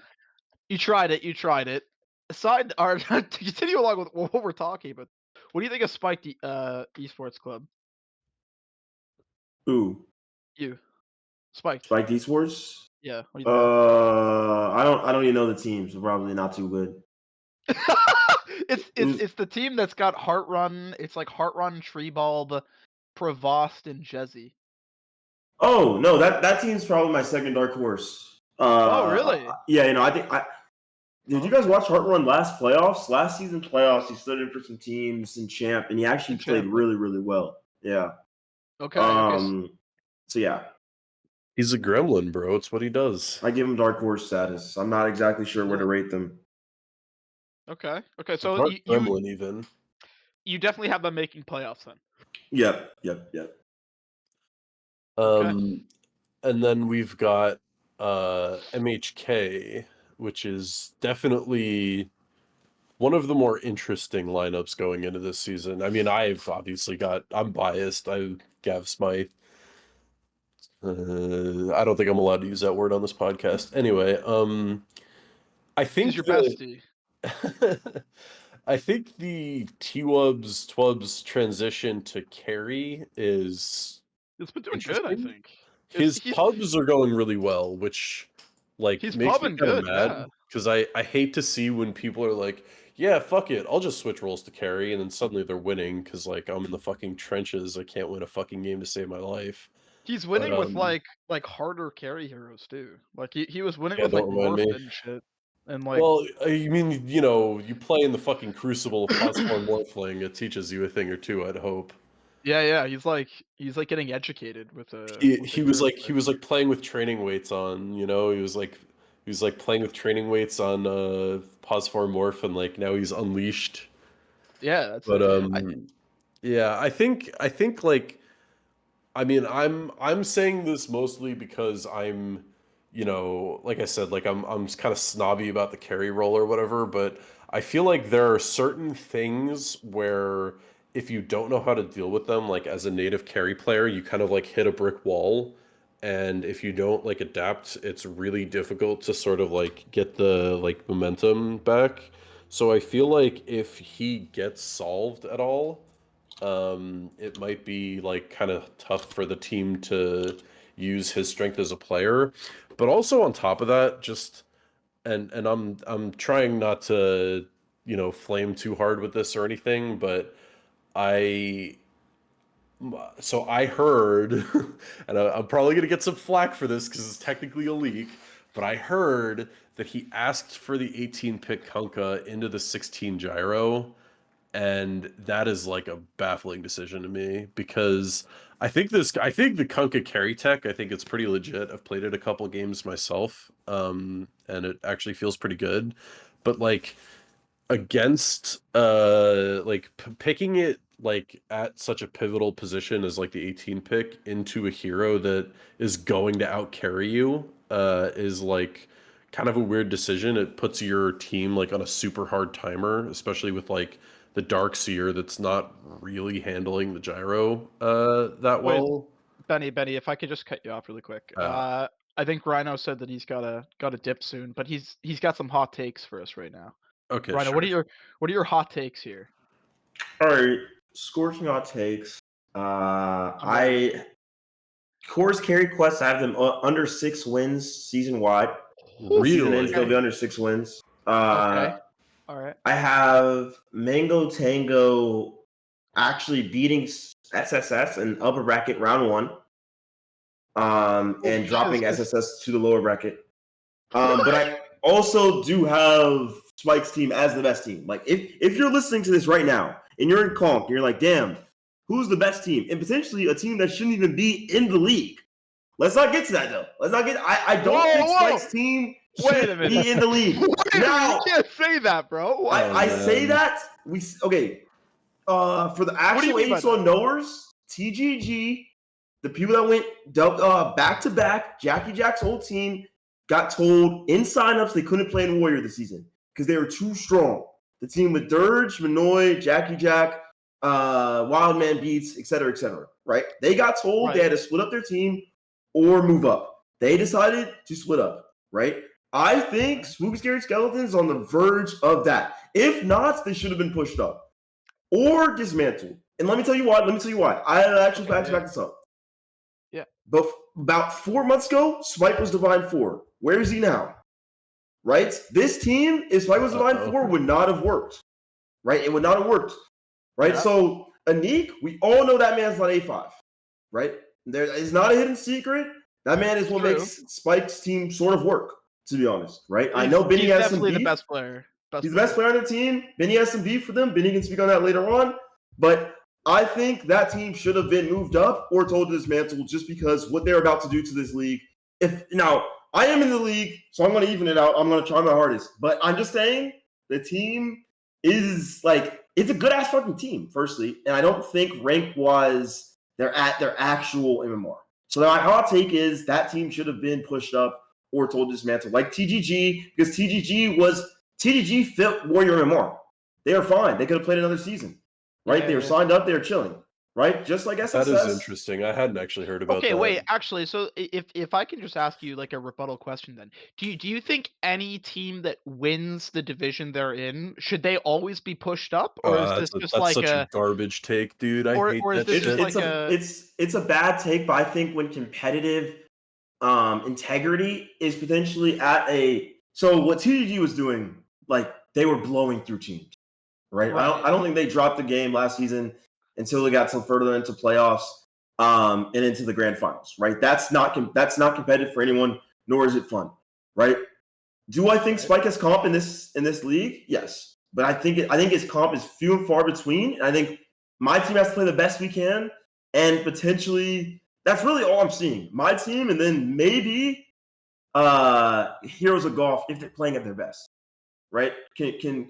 you tried it. You tried it. Aside, or to continue along with what we're talking about, what do you think of Spiked Esports Club? Ooh, You, Spiked. Spike Esports. Yeah. What do you think of I don't even know the teams. So probably not too good. it's the team that's got Heartrun. It's like Heartrun, Treebulb, Provost, and Jezzy. Oh no, that team's probably my second dark horse. Oh, really? Yeah, I think Did you guys watch Heartrun last playoffs? Last season playoffs, he stood in for some teams in champ, and he actually played really, really well. Yeah. Okay. So yeah, He's a gremlin, bro. It's what he does. I give him dark horse status. I'm not exactly sure where to rate them. Okay. So Part gremlin even. you definitely have them making playoffs then. Yep. Okay. And then we've got MHK, which is definitely one of the more interesting lineups going into this season. I mean, I'm biased. Gav's my I don't think I'm allowed to use that word on this podcast. Anyway, I think He's your bestie. I think the T-Wubs Twubs transition to carry is It's been doing good, I interesting. think. His He's pubs are going really well, which like he's makes me pubbing kind of good, mad yeah. because I hate to see when people are like, yeah, fuck it, I'll just switch roles to carry, and then suddenly they're winning because like I'm in the fucking trenches. I can't win a fucking game to save my life. He's But winning with like harder carry heroes too. Like he was winning yeah, with like don't remind Morph me. and shit. And like Well, I mean, you know, you play in the fucking crucible of Cosmore Morphling, it teaches you a thing or two, I'd hope. yeah, he's like getting educated with a He was hero like set. playing with training weights on, you know, he was like playing with training weights on Phosphor Morph, and like now he's unleashed. Yeah, that's But it. yeah, I think like I mean, I'm saying this mostly because I'm, you know, like I said, like I'm kind of snobby about the carry role or whatever, but I feel like there are certain things where if you don't know how to deal with them, like as a native carry player, you kind of like hit a brick wall, and if you don't like adapt, it's really difficult to sort of like get the like momentum back. So I feel like if he gets solved at all, it might be like kind of tough for the team to use his strength as a player. But also on top of that, just and I'm trying not to, you know, flame too hard with this or anything, but I so I heard, and I'm probably gonna get some flack for this because it's technically a leak, but I heard that he asked for the 18 pick Kunkka into the 16 gyro, and that is like a baffling decision to me because I think the Kunkka carry tech, I think it's pretty legit. I've played it a couple games myself, and it actually feels pretty good. But like against like picking it like at such a pivotal position as like the 18 pick into a hero that is going to out carry you is like kind of a weird decision. It puts your team like on a super hard timer, especially with like the Dark Seer that's not really handling the gyro that Wait, well. Benny, if I could just cut you off really quick. uh I think Rhino said that he's got a dip soon, but he's got some hot takes for us right now. okay, Rhino, sure. what are your hot takes here? All right, scorching hot takes. I'm ready. Core's carry quest. I have them under 6 wins season wide. Season ends, Really? they'll be under 6 wins. Okay. All right. I have Mango Tango actually beating SSS in upper bracket round 1. And dropping SSS to the lower bracket. But I also do have Spike's team as the best team. Like if you're listening to this right now and you're in Conk, you're like, damn, who's the best team? And potentially a team that shouldn't even be in the league. Let's not get to that though. Let's not get. I don't think Spike's team should be in the league. Now you can't say that, bro. I say that okay. For the actual mean by AD2L knowers, TGG, the people that went back to back, Jackie Jack's old team got told in signups they couldn't play in Warrior this season because they were too strong. The team with Dirge, Minoy, Jackie Jack, Wildman Beats, etc., right? They got told they had to split up their team or move up. They decided to split up, right? I think Spooky Scary Skeletons is on the verge of that. If not, they should have been pushed up or dismantled. And let me tell you why. I actually back this up. Yeah. But about 4 months ago, Spike was Divine 4. Where is he now? Right? This team, if Spike was Divine 4, would not have worked. Right? It would not have worked. Right? Yeah. So, Anik, we all know that man's not A5. Right? There is not a hidden secret. That man is what makes Spike's team sort of work, to be honest. Right? I know Benny has some beef. He's definitely the best player. He's the best player on the team. Benny has some beef for them. Benny can speak on that later on. But I think that team should have been moved up or told to dismantle just because what they're about to do to this league. Now, I am in the league, so I'm going to even it out. I'm going to try my hardest. But I'm just saying the team is like, it's a good-ass fucking team, firstly. And I don't think rank-wise they're at their actual MMR. So my hot take is that team should have been pushed up or told to dismantle. Like TGG, because TGG fit Warrior MMR. They are fine. They could have played another season. Right? They were signed up. They were chilling. right? Just like That is SSS. interesting. I hadn't actually heard about Okay, that. wait. Actually, so if I can just ask you like a rebuttal question, then do you think any team that wins the division they're in should they always be pushed up, or is this just That's like such a a garbage take, dude. I hate or is that this It's just shit. it's like a a it's a bad take, but I think when competitive integrity is potentially at a so what TDG was doing, like they were blowing through teams, right? right? I don't think they dropped the game last season until they got some further into playoffs and into the grand finals, right? That's not competitive for anyone, nor is it fun, right? Do I think Right. Spike has comp in this league? Yes, but I think his comp is few and far between. And I think my team has to play the best we can, and potentially that's really all I'm seeing. My team, and then maybe Heroes of Golf if they're playing at their best, right? Can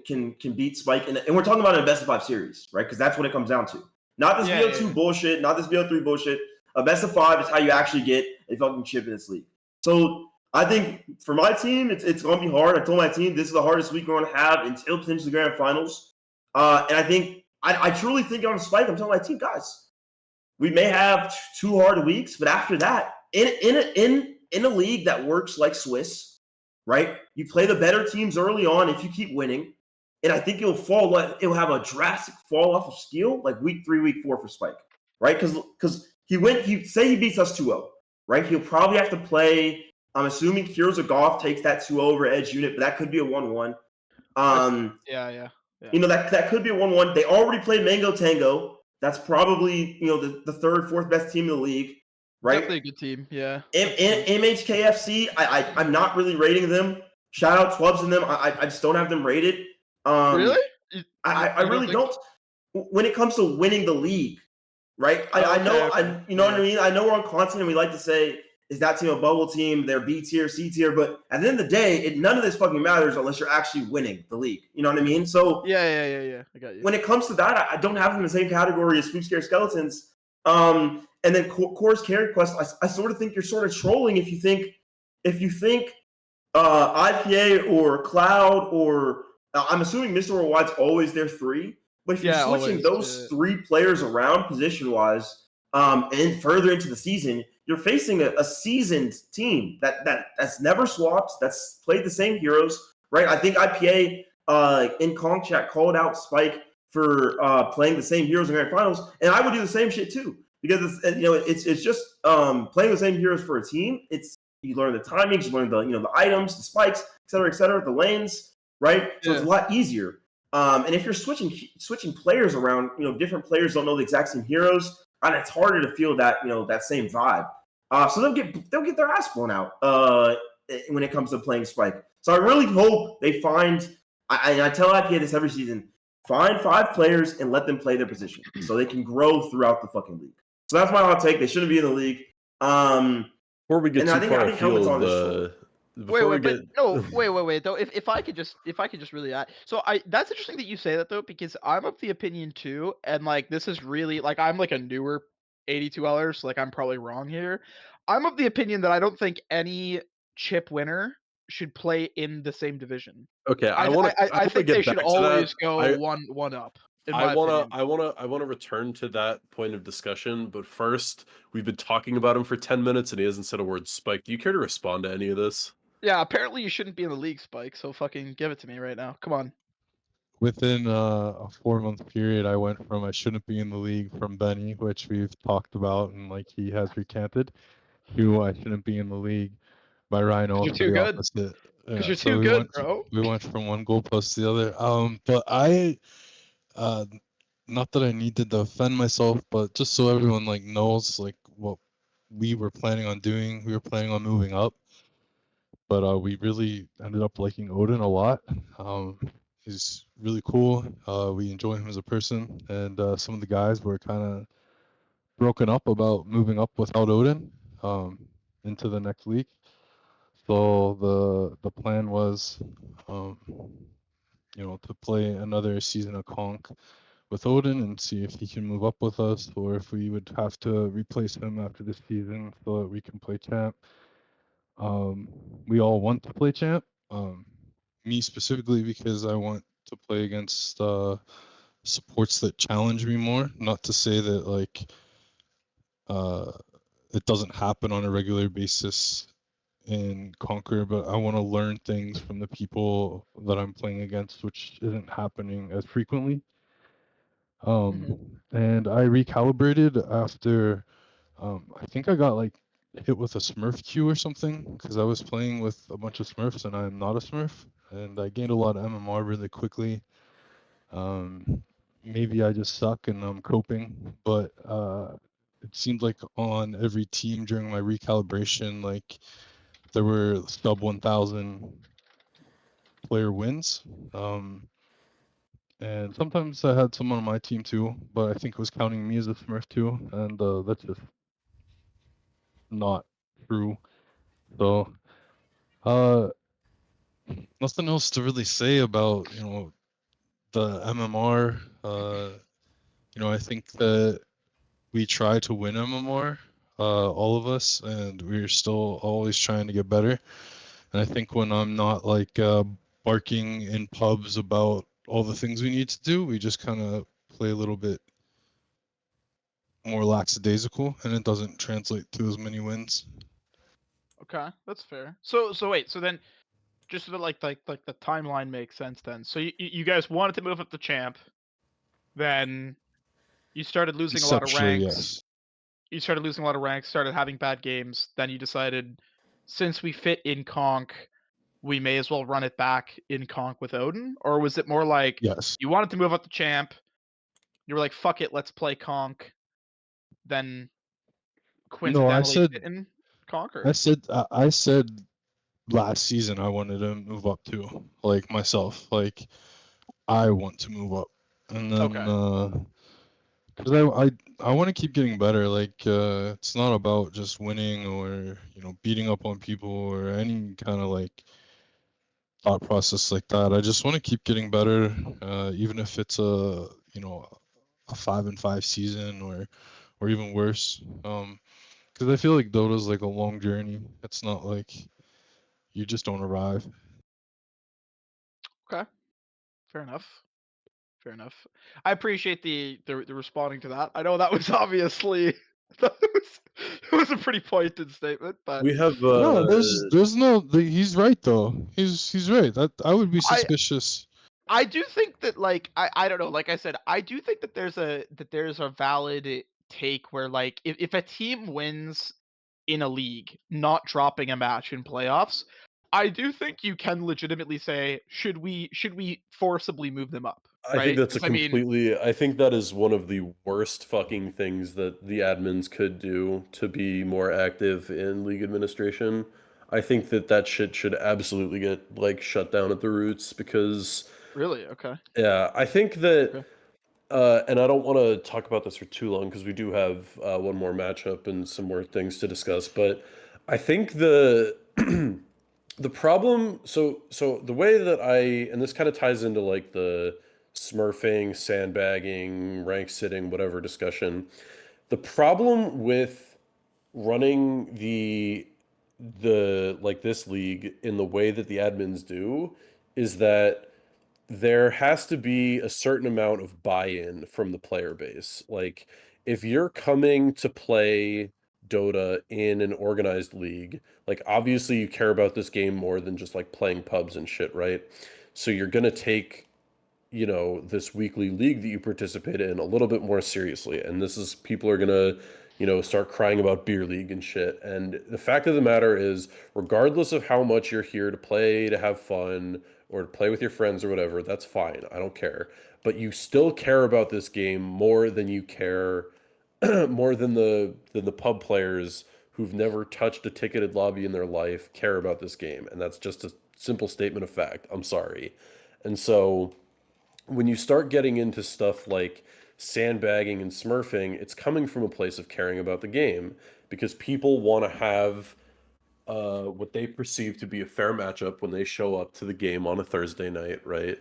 beat Spike, and we're talking about a best of 5 series, right? Because that's what it comes down to. Not this Yeah, BO2 yeah, yeah. bullshit, not this BO3 bullshit. A best of 5 is how you actually get a fucking chip in this league. So I think for my team, it's going to be hard. I told my team this is the hardest week we're going to have until potentially grand finals. And I think I truly think on Spike, I'm telling my team, guys, we may have 2 hard weeks, but after that, in a league that works like Swiss, right? You play the better teams early on if you keep winning, and I think it'll have a drastic fall off of skill like week 3, week 4 for Spike, right? Because he beats us 2-0, right? He'll probably have to play. I'm assuming Heroes of Golf takes that 2-0 over Edge unit, but that could be a 1-1. Yeah. That could be a 1-1. They already played Mango Tango. That's probably the third, fourth best team in the league, right? Definitely a good team. Yeah. MHKFC, I'm not really rating them. Shout out Twubs in them. I just don't have them rated. Really? I You really think- don't. When it comes to winning the league, right? Okay, I know, okay. you know what I mean. I know we're on content and we like to say, is that team a bubble team? They're B tier, C tier, but at the end of the day, none of this fucking matters unless you're actually winning the league. You know what I mean? So Yeah. I got you. when it comes to that, I don't have them in the same category as Sweep Scare Skeletons. And then Core's Carry Quest, I sort of think you're sort of trolling if you think IPA or Cloud or I'm assuming Mr. Worldwide's always their 3. But if you're switching those 3 players around position wise, and further into the season, you're facing a seasoned team that's never swapped, that's played the same heroes, right? I think IPA in Kong chat called out Spike for playing the same heroes in grand finals, and I would do the same shit too because it's just playing the same heroes for a team. You learn the timings, you learn the items, the spikes, et cetera, the lanes, right? So it's a lot easier. And if you're switching players around, different players don't know the exact same heroes, and it's harder to feel that that same vibe. So they'll get their ass blown out when it comes to playing Spike. So I really hope they find. I tell IPA this every season: find 5 players and let them play their position, so they can grow throughout the fucking league. So that's my hot take. They shouldn't be in the league. Before we get too far afield, wait. Though, if I could just really add, so that's interesting that you say that though, because I'm of the opinion too, and like this is really like I'm like a newer AD2Ler, so like I'm probably wrong here. I'm of the opinion that I don't think any chip winner should play in the same division. Okay, I think they get should back to that. always go one up. I wanna return to that point of discussion, but first, we've been talking about him for 10 minutes and he hasn't said a word. Spike, do you care to respond to any of this? Yeah, apparently you shouldn't be in the league, Spike. So fucking give it to me right now. Come on. Within a 4-month period, I went from I shouldn't be in the league from Benny, which we've talked about and like he has recanted, to I shouldn't be in the league by Rhino You're for too the good. opposite. Because you're So too good, bro. we went from one goalpost to the other. But not that I need to defend myself, but just so everyone like knows like what we were planning on doing. We were planning on moving up, but we really ended up liking Odin a lot. He's really cool. We enjoy him as a person, and some of the guys were kind of broken up about moving up without Odin into the next league. So the plan was, to play another season of Conk with Odin and see if he can move up with us, or if we would have to replace him after this season so that we can play champ. We all want to play champ. Me specifically because I want to play against supports that challenge me more. Not to say that like it doesn't happen on a regular basis in Conqueror, but I want to learn things from the people that I'm playing against, which isn't happening as frequently. And I recalibrated after I think I got like hit with a Smurf queue or something because I was playing with a bunch of Smurfs and I'm not a Smurf, and I gained a lot of MMR really quickly. Maybe I just suck and I'm coping, but it seemed like on every team during my recalibration, like there were sub 1,000 player wins. And sometimes I had someone on my team too, but I think it was counting me as a Smurf too, and that's just not true. So, uh, nothing else to really say about the MMR. I think that we try to win MMR, all of us, and we're still always trying to get better. And I think when I'm not like barking in pubs about all the things we need to do, we just kind of play a little bit more lackadaisical, and it doesn't translate to as many wins. Okay, that's fair. So wait, so then just so that like the timeline makes sense then. So you guys wanted to move up the champ, then you started losing a lot of Conceptually, ranks. yes. You started losing a lot of ranks, started having bad games, then you decided since we fit in Conk, we may as well run it back in Conk with Odin? Or was it more like Yes. you wanted to move up the champ, you were like, fuck it, let's play Conk, then No, I coincidentally said fit in Conk? I Or? said I said last season I wanted to move up too, like myself, like I want to move up, and then Okay. because I want to keep getting better. Like it's not about just winning or beating up on people or any kind of like thought process like that. I just want to keep getting better, even if it's a 5-5 season or even worse. Because I feel like Dota's like a long journey. It's not like you just don't arrive. Okay. Fair enough. Fair enough. I appreciate the responding to that. I know that was obviously it was a pretty pointed statement, but We have No, there's no. He's right though. He's right. That I would be I suspicious. I do think that like I don't know, like I said, I do think that there's a valid take where like if a team wins in a league, not dropping a match in playoffs, I do think you can legitimately say, should we forcibly move them up, I think right? that's a Because I mean, completely. I think that is one of the worst fucking things that the admins could do to be more active in league administration. I think that that shit should absolutely get like shut down at the roots because really, okay, yeah, I think that okay, and I don't want to talk about this for too long because we do have one more matchup and some more things to discuss, but I think the the problem so the way that and this kind of ties into like the smurfing, sandbagging, rank sitting, whatever discussion. The problem with running the like this league in the way that the admins do is that there has to be a certain amount of buy-in from the player base. Like, if you're coming to play Dota in an organized league, like obviously you care about this game more than just like playing pubs and shit, right? So you're gonna take, this weekly league that you participate in a little bit more seriously. And this is people are gonna, start crying about beer league and shit. And the fact of the matter is, regardless of how much you're here to play, to have fun, or to play with your friends or whatever, that's fine. I don't care. But you still care about this game more than you care more than the pub players who've never touched a ticketed lobby in their life care about this game. And that's just a simple statement of fact. I'm sorry. And so when you start getting into stuff like sandbagging and smurfing, it's coming from a place of caring about the game because people want to have what they perceive to be a fair matchup when they show up to the game on a Thursday night, right?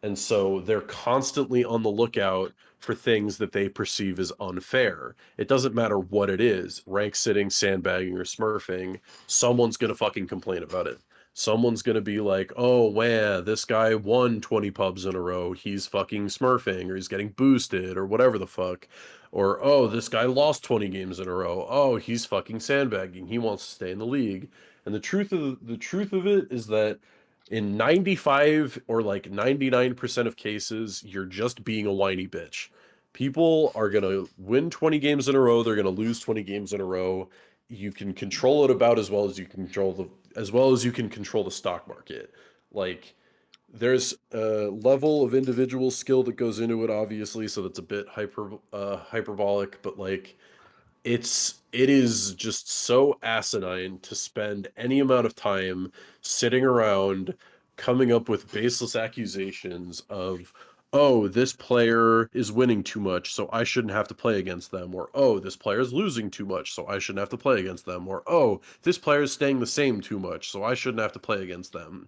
And so they're constantly on the lookout for things that they perceive as unfair. It doesn't matter what it is, rank sitting, sandbagging, or smurfing, someone's going to fucking complain about it. Someone's going to be like, oh, wow, this guy won 20 pubs in a row. He's fucking smurfing, or he's getting boosted, or whatever the fuck. Or, oh, this guy lost 20 games in a row. Oh, he's fucking sandbagging. He wants to stay in the league. And the truth of it is that in 95 or like 99% of cases, you're just being a whiny bitch. People are going to win 20 games in a row. They're going to lose 20 games in a row. You can control it about as well as you can control the stock market. Like, there's a level of individual skill that goes into it, obviously, so that's a bit hyperbolic, but like, it is just so asinine to spend any amount of time sitting around coming up with baseless accusations of, oh, this player is winning too much, so I shouldn't have to play against them, or oh, this player is losing too much, so I shouldn't have to play against them, or oh, this player is staying the same too much, so I shouldn't have to play against them.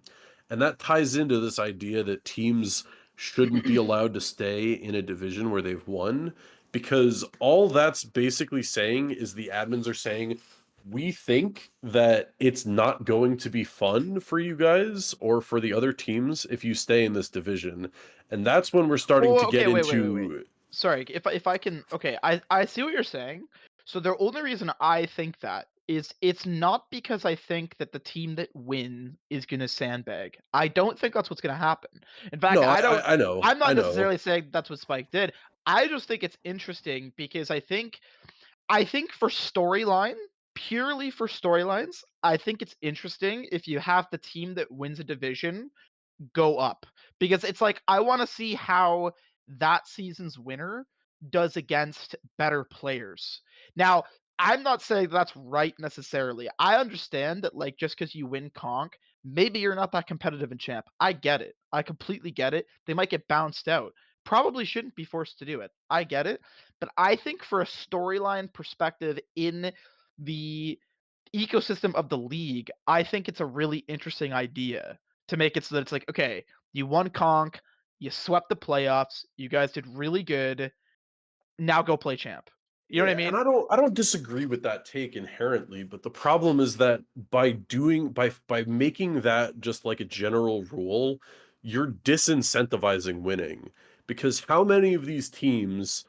And that ties into this idea that teams shouldn't be allowed to stay in a division where they've won, because all that's basically saying is the admins are saying, we think that it's not going to be fun for you guys or for the other teams if you stay in this division. And that's when we're starting Oh, to okay, get wait. into. Sorry, if I can, okay, I see what you're saying. So the only reason I think that is it's not because I think that the team that wins is gonna sandbag. I don't think that's what's gonna happen. In fact, No, I don't. I know. I'm I not know. necessarily saying that's what Spike did. I just think it's interesting because I think for storyline, purely for storylines, I think it's interesting if you have the team that wins a division go up, because it's like I want to see how that season's winner does against better players. Now, I'm not saying that's right necessarily. I understand that, like, just because you win conk, maybe you're not that competitive in champ. I get it. I completely get it. They might get bounced out. Probably shouldn't be forced to do it. I get it. But I think for a storyline perspective in the ecosystem of the league, I think it's a really interesting idea to make it so that it's like, okay, you won conk, you swept the playoffs, you guys did really good. Now go play champ. You know what I Yeah, and mean? I don't disagree with that take inherently, but the problem is that by making that just like a general rule, you're disincentivizing winning. Because how many of these teams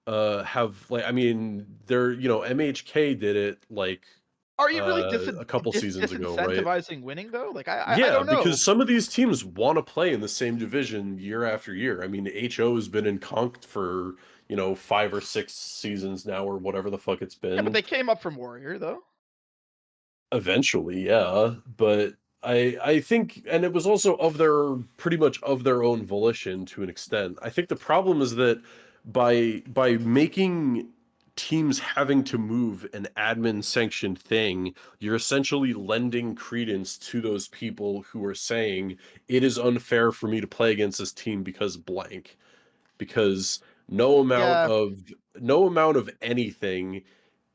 have, like, I mean, MHK did it like Are you really a couple seasons ago, right? disincentivizing winning though? Like I Yeah, don't know. because some of these teams want to play in the same division year after year. I mean, HO has been in Conked for, 5 or 6 seasons now, or whatever the fuck it's Yeah, but been. they came up from Warrior though. Eventually, yeah, but I think, and it was also of their pretty much of their own volition to an extent. I think the problem is that by making teams having to move an admin sanctioned thing, you're essentially lending credence to those people who are saying it is unfair for me to play against this team because blank. Because no amount Yeah. of no amount of anything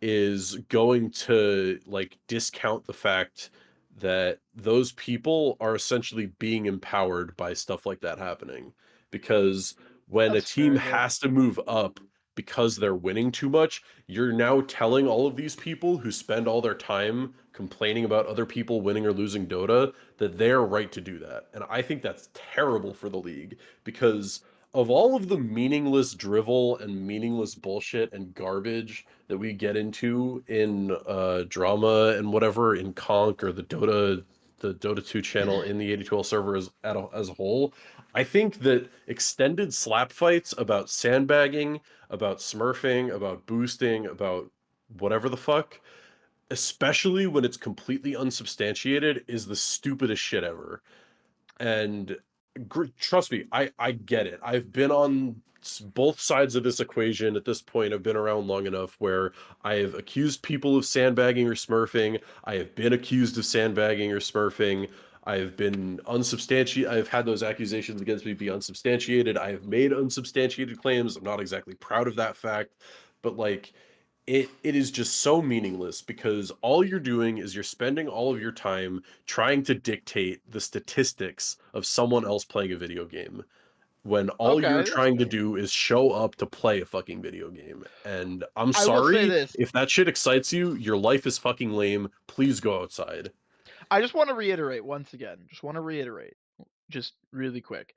is going to like discount the fact that those people are essentially being empowered by stuff like that happening. Because when a That's team fair, but has to move up because they're winning too much, you're now telling all of these people who spend all their time complaining about other people winning or losing Dota that they're right to do that. And I think that's terrible for the league, because of all of the meaningless drivel and meaningless bullshit and garbage that we get into in drama and whatever in Conk or the Dota 2 channel in the AD2L server as a whole, I think that extended slap fights about sandbagging, about smurfing, about boosting, about whatever the fuck, especially when it's completely unsubstantiated, is the stupidest shit ever. And trust me, I get it. I've been on both sides of this equation at this point. I've been around long enough where I have accused people of sandbagging or smurfing. I have been accused of sandbagging or smurfing. I've been unsubstantiated. I've had those accusations against me be unsubstantiated. I have made unsubstantiated claims. I'm not exactly proud of that fact, but like, it is just so meaningless, because all you're doing is you're spending all of your time trying to dictate the statistics of someone else playing a video game, when all you're okay, that's trying to fair. do is show up to play a fucking video game. And I'm I will say sorry this. if that shit excites you. Your life is fucking lame. Please go outside. I just want to reiterate once again. Just really quick.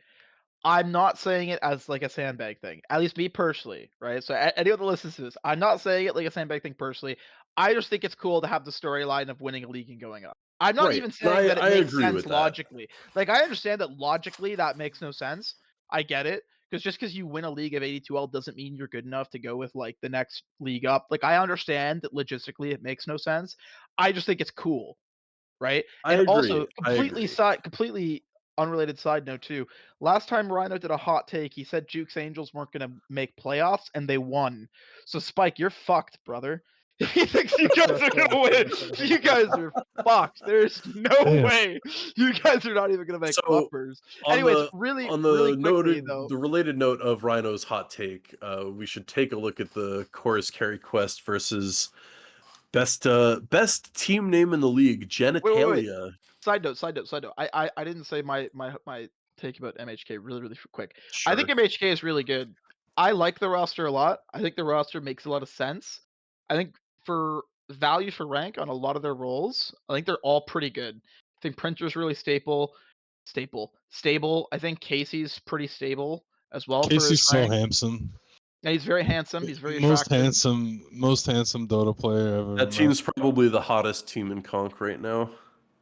I'm not saying it as like a sandbag thing. At least me personally, right? So anyone that listens to this, I'm not saying it like a sandbag thing personally. I just think it's cool to have the storyline of winning a league and going up. I'm not Right. even And saying that it I makes agree sense with that. logically. Like I understand that logically that makes no sense. I get it. Because just because you win a league of AD2L doesn't mean you're good enough to go with like the next league up. Like I understand that logistically it makes no sense. I just think it's cool, right? I And agree. also I agree. completely unrelated side note too. Last time Rhino did a hot take, he said Juke's Angels weren't gonna make playoffs and they won. So Spike, you're fucked, brother. He thinks you guys are gonna win. You guys are fucked. There's no Damn. way. You guys are not even gonna make So uppers. on Anyways, the really, on really the quickly though. related note of Rhino's hot take, we should take a look at the chorus carry quest versus best team name in the league, Wait. Genitalia. Side note. I didn't say my take about MHK really quick. I think Sure. MHK is really good. I like the roster a lot. I think the roster makes a lot of sense. I think for value for rank on a lot of their roles, I think they're all pretty good. I think Printer's really stable. I think Casey's pretty stable as well for his Casey's so rank. handsome. And he's very handsome. He's very Most attractive. handsome Dota player I've ever That met. team's probably the hottest team in Conk right now.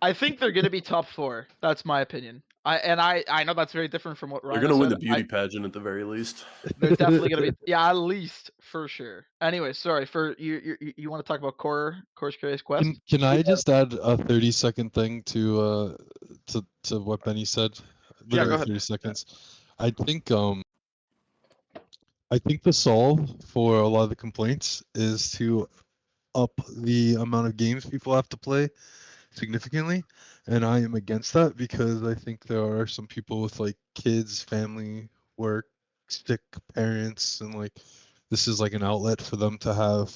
I think they're going to be top 4. That's my opinion. I know that's very different from what They're Rhino gonna win said. the beauty pageant at the very least. They're definitely gonna be at least for sure. Anyway, sorry for you want to talk about Core's Curious Quest? Can I just add a 30-second thing to what Benny said? Yeah, go Literally ahead. 30 seconds. I think the solve for a lot of the complaints is to up the amount of games people have to play significantly, and I am against that because I think there are some people with like kids, family, work, sick parents, and like this is like an outlet for them to have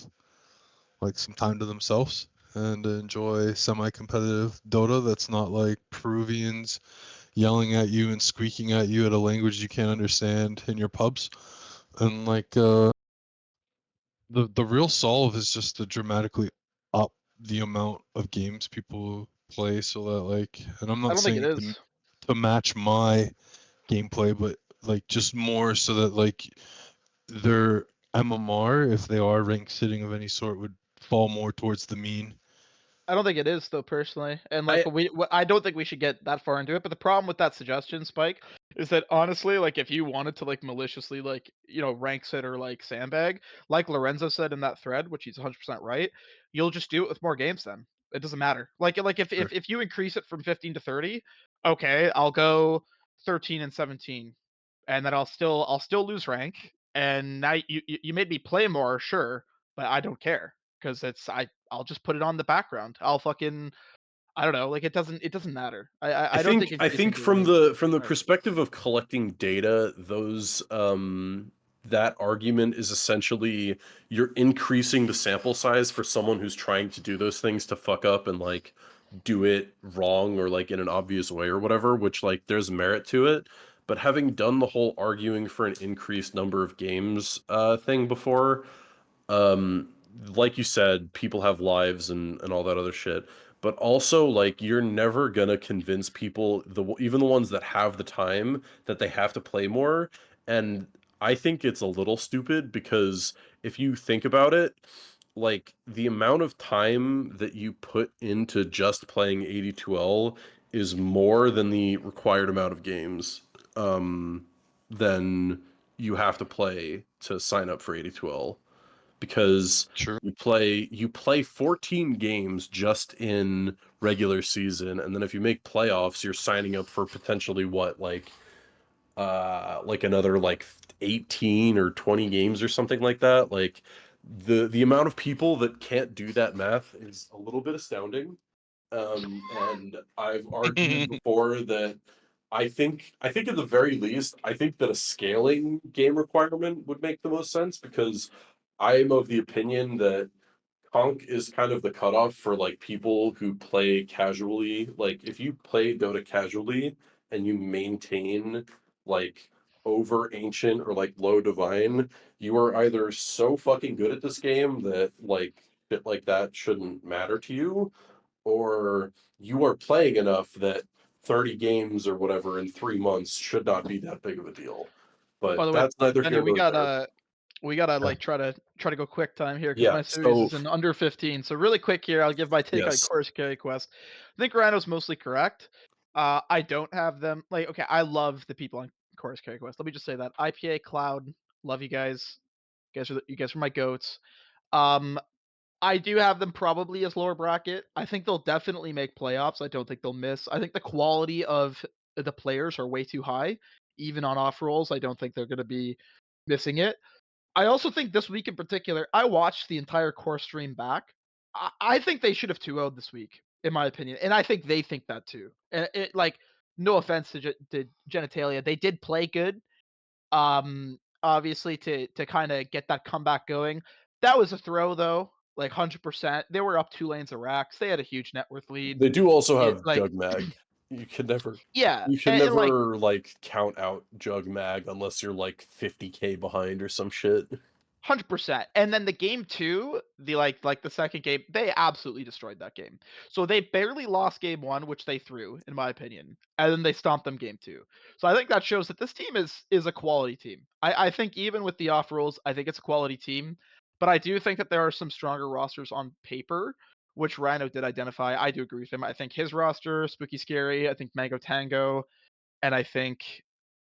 like some time to themselves and enjoy semi-competitive Dota that's not like Peruvians yelling at you and squeaking at you at a language you can't understand in your pubs. And like the real solve is just to dramatically up the amount of games people play so that like, and I'm I not don't think it saying is. to match my gameplay, but like just more so that like their MMR, if they are rank sitting of any sort, would fall more towards the mean. I don't think it is though, personally. And like I I don't think we should get that far into it. But the problem with that suggestion, Spike, is that honestly, like if you wanted to like maliciously like rank sit or like sandbag, like Lorenzo said in that thread, which he's 100% right, you'll just do it with more games. Then it doesn't matter. Like Sure. if you increase it from 15 to 30, okay, I'll go 13 and 17, and then I'll still lose rank. And now you made me play more, sure, but I don't care because I'll just put it on the background. I'll fucking I don't know. Like it doesn't matter. I don't think I you should think do from any. the Right. perspective of collecting data, those that argument is essentially you're increasing the sample size for someone who's trying to do those things to fuck up and like do it wrong or like in an obvious way or whatever, which like there's merit to it. But having done the whole arguing for an increased number of games thing before, um like you said, people have lives and all that other shit, but also like you're never gonna convince people, even the ones that have the time, that they have to play more. And I think it's a little stupid because if you think about it, like the amount of time that you put into just playing AD2L is more than the required amount of games than you have to play to sign up for AD2L, because True. you play 14 games just in regular season, and then if you make playoffs, you're signing up for potentially what, like another like 18 or 20 games or something like that. Like the amount of people that can't do that math is a little bit astounding. And I've argued before that I think at the very least, I think that a scaling game requirement would make the most sense, because I am of the opinion that Conk is kind of the cutoff for like people who play casually. Like if you play Dota casually and you maintain like over ancient or like low divine, you are either so fucking good at this game that like shit like that shouldn't matter to you, or you are playing enough that 30 games or whatever in 3 months should not be that big of a deal. By But the way, that's neither Benny, here nor there. we gotta like try to go quick time here because Yeah, my series so is in under 15. So really quick here, I'll give my take on yes. Chorus Carry Quest. I think Rhino's mostly correct. I don't have them like okay. I love the people on Chorus Carry Quest. Let me just say that IPA Cloud, love you guys. You guys are my goats. Um, I do have them probably as lower bracket. I think they'll definitely make playoffs. I don't think they'll miss. I think the quality of the players are way too high, even on off rolls. I don't think they're going to be missing it. I also think this week in particular, I watched the entire core stream back. I think they should have 2-0'd this week, in my opinion, and I think they think that too. And it like, no offense to Genitalia, they did play good. Obviously to kind of get that comeback going. That was a throw though, like 100%. They were up 2 lanes of racks. They had a huge net worth lead. They do also have Like Jug Mag. You can never yeah, you should and like never like count out Jug Mag unless you're like 50k behind or some shit. 100%. And then the game two, the like the second game, they absolutely destroyed that game. So they barely lost game one, which they threw, in my opinion, and then they stomped them game two. So I think that shows that this team is a quality team. I think even with the off rolls, I think it's a quality team. But I do think that there are some stronger rosters on paper, which Rhino did identify. I do agree with him. I think his roster, Spooky Scary, I think Mango Tango, and I think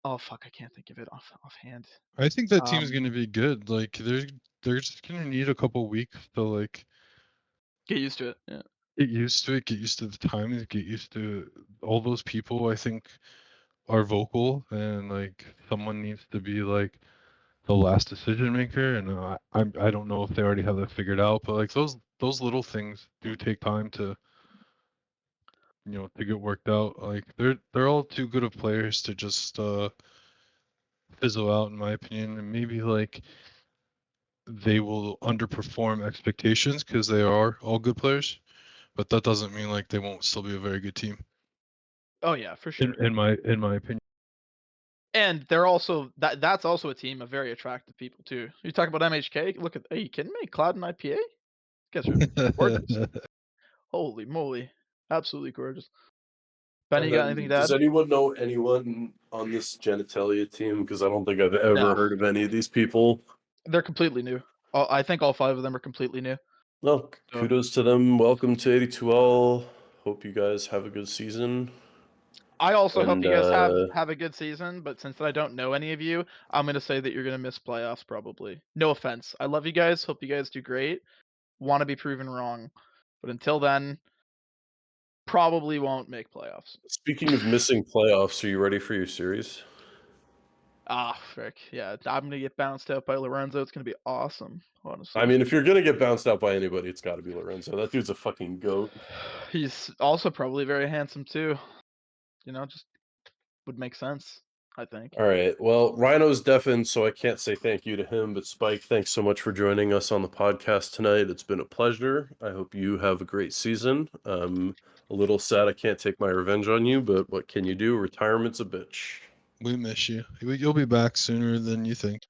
oh fuck, I can't think of it offhand. I think that team's Um, gonna be good. Like they're just gonna need a couple weeks to like get used to it. Yeah. get used to it, get used to the timings, get used to all those people. I think are vocal, and like someone needs to be like the last decision maker. And I don't know if they already have that figured out, but like those little things do take time to to get worked out. Like they're all too good of players to just fizzle out, in my opinion. And maybe like they will underperform expectations because they are all good players, but that doesn't mean like they won't still be a very good team. Oh yeah, for In sure. in my opinion. And they're also that's also a team of very attractive people too. You talk about MHK. Look at, are you kidding me? Cloud and IPA. You guys are gorgeous. Holy moly, absolutely gorgeous. Benny, And you got anything then, to does add? anyone know anyone on this genitalia team? Because I don't think I've ever No, heard of any of these people. they're completely new. I think all 5 of them are completely new. Well, So kudos to them. Welcome to AD2L. Hope you guys have a good season. I also hope And you guys have a good season. But since I don't know any of you, I'm gonna say that you're gonna miss playoffs probably. No offense. I love you guys. Hope you guys do great. Want to be proven wrong, but until then, probably won't make playoffs. speaking of missing playoffs, are you ready for your series? Ah, frick. Yeah, I'm gonna get bounced out by Lorenzo. It's gonna be awesome, I honestly. mean, if you're gonna get bounced out by anybody, it's got to be Lorenzo. That dude's a fucking goat. He's also probably very handsome too. Just would make sense, I think. All right. Well, Rhino's deafened, so I can't say thank you to him. But Spike, thanks so much for joining us on the podcast tonight. It's been a pleasure. I hope you have a great season. A little sad I can't take my revenge on you, but what can you do? Retirement's a bitch. We miss you. You'll be back sooner than you think.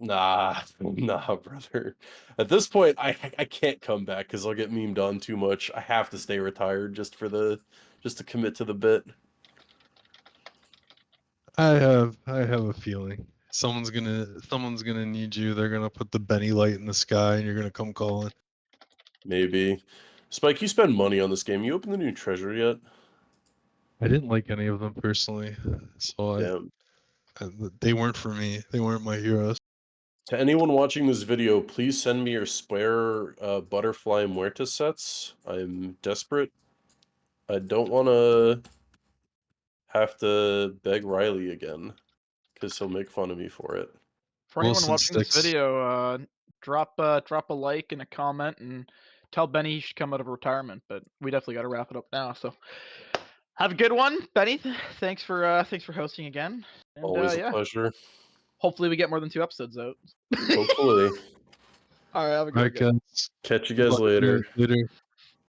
Nah, nah, brother. At this point, I can't come back because I'll get memed on too much. I have to stay retired just to commit to the bit. I have a feeling someone's gonna need you. They're gonna put the Benny light in the sky, and you're gonna come calling. Maybe. Spike, you spend money on this game. You open the new treasure yet? I didn't like any of them personally, so Damn. they weren't for me. They weren't my heroes. To anyone watching this video, please send me your spare Butterfly Muerta sets. I'm desperate. I don't want to have to beg Riley again, because he'll make fun of me for it. For anyone Wilson watching this sticks. video, drop a like and a comment and tell Benny he should come out of retirement. But we definitely got to wrap it up now. So have a good one, Benny. Thanks for hosting again. And Always a yeah, pleasure. hopefully we get more than 2 episodes out. Hopefully. All right, have a All good right, one, guys. guys. Catch you Good guys luck later. later.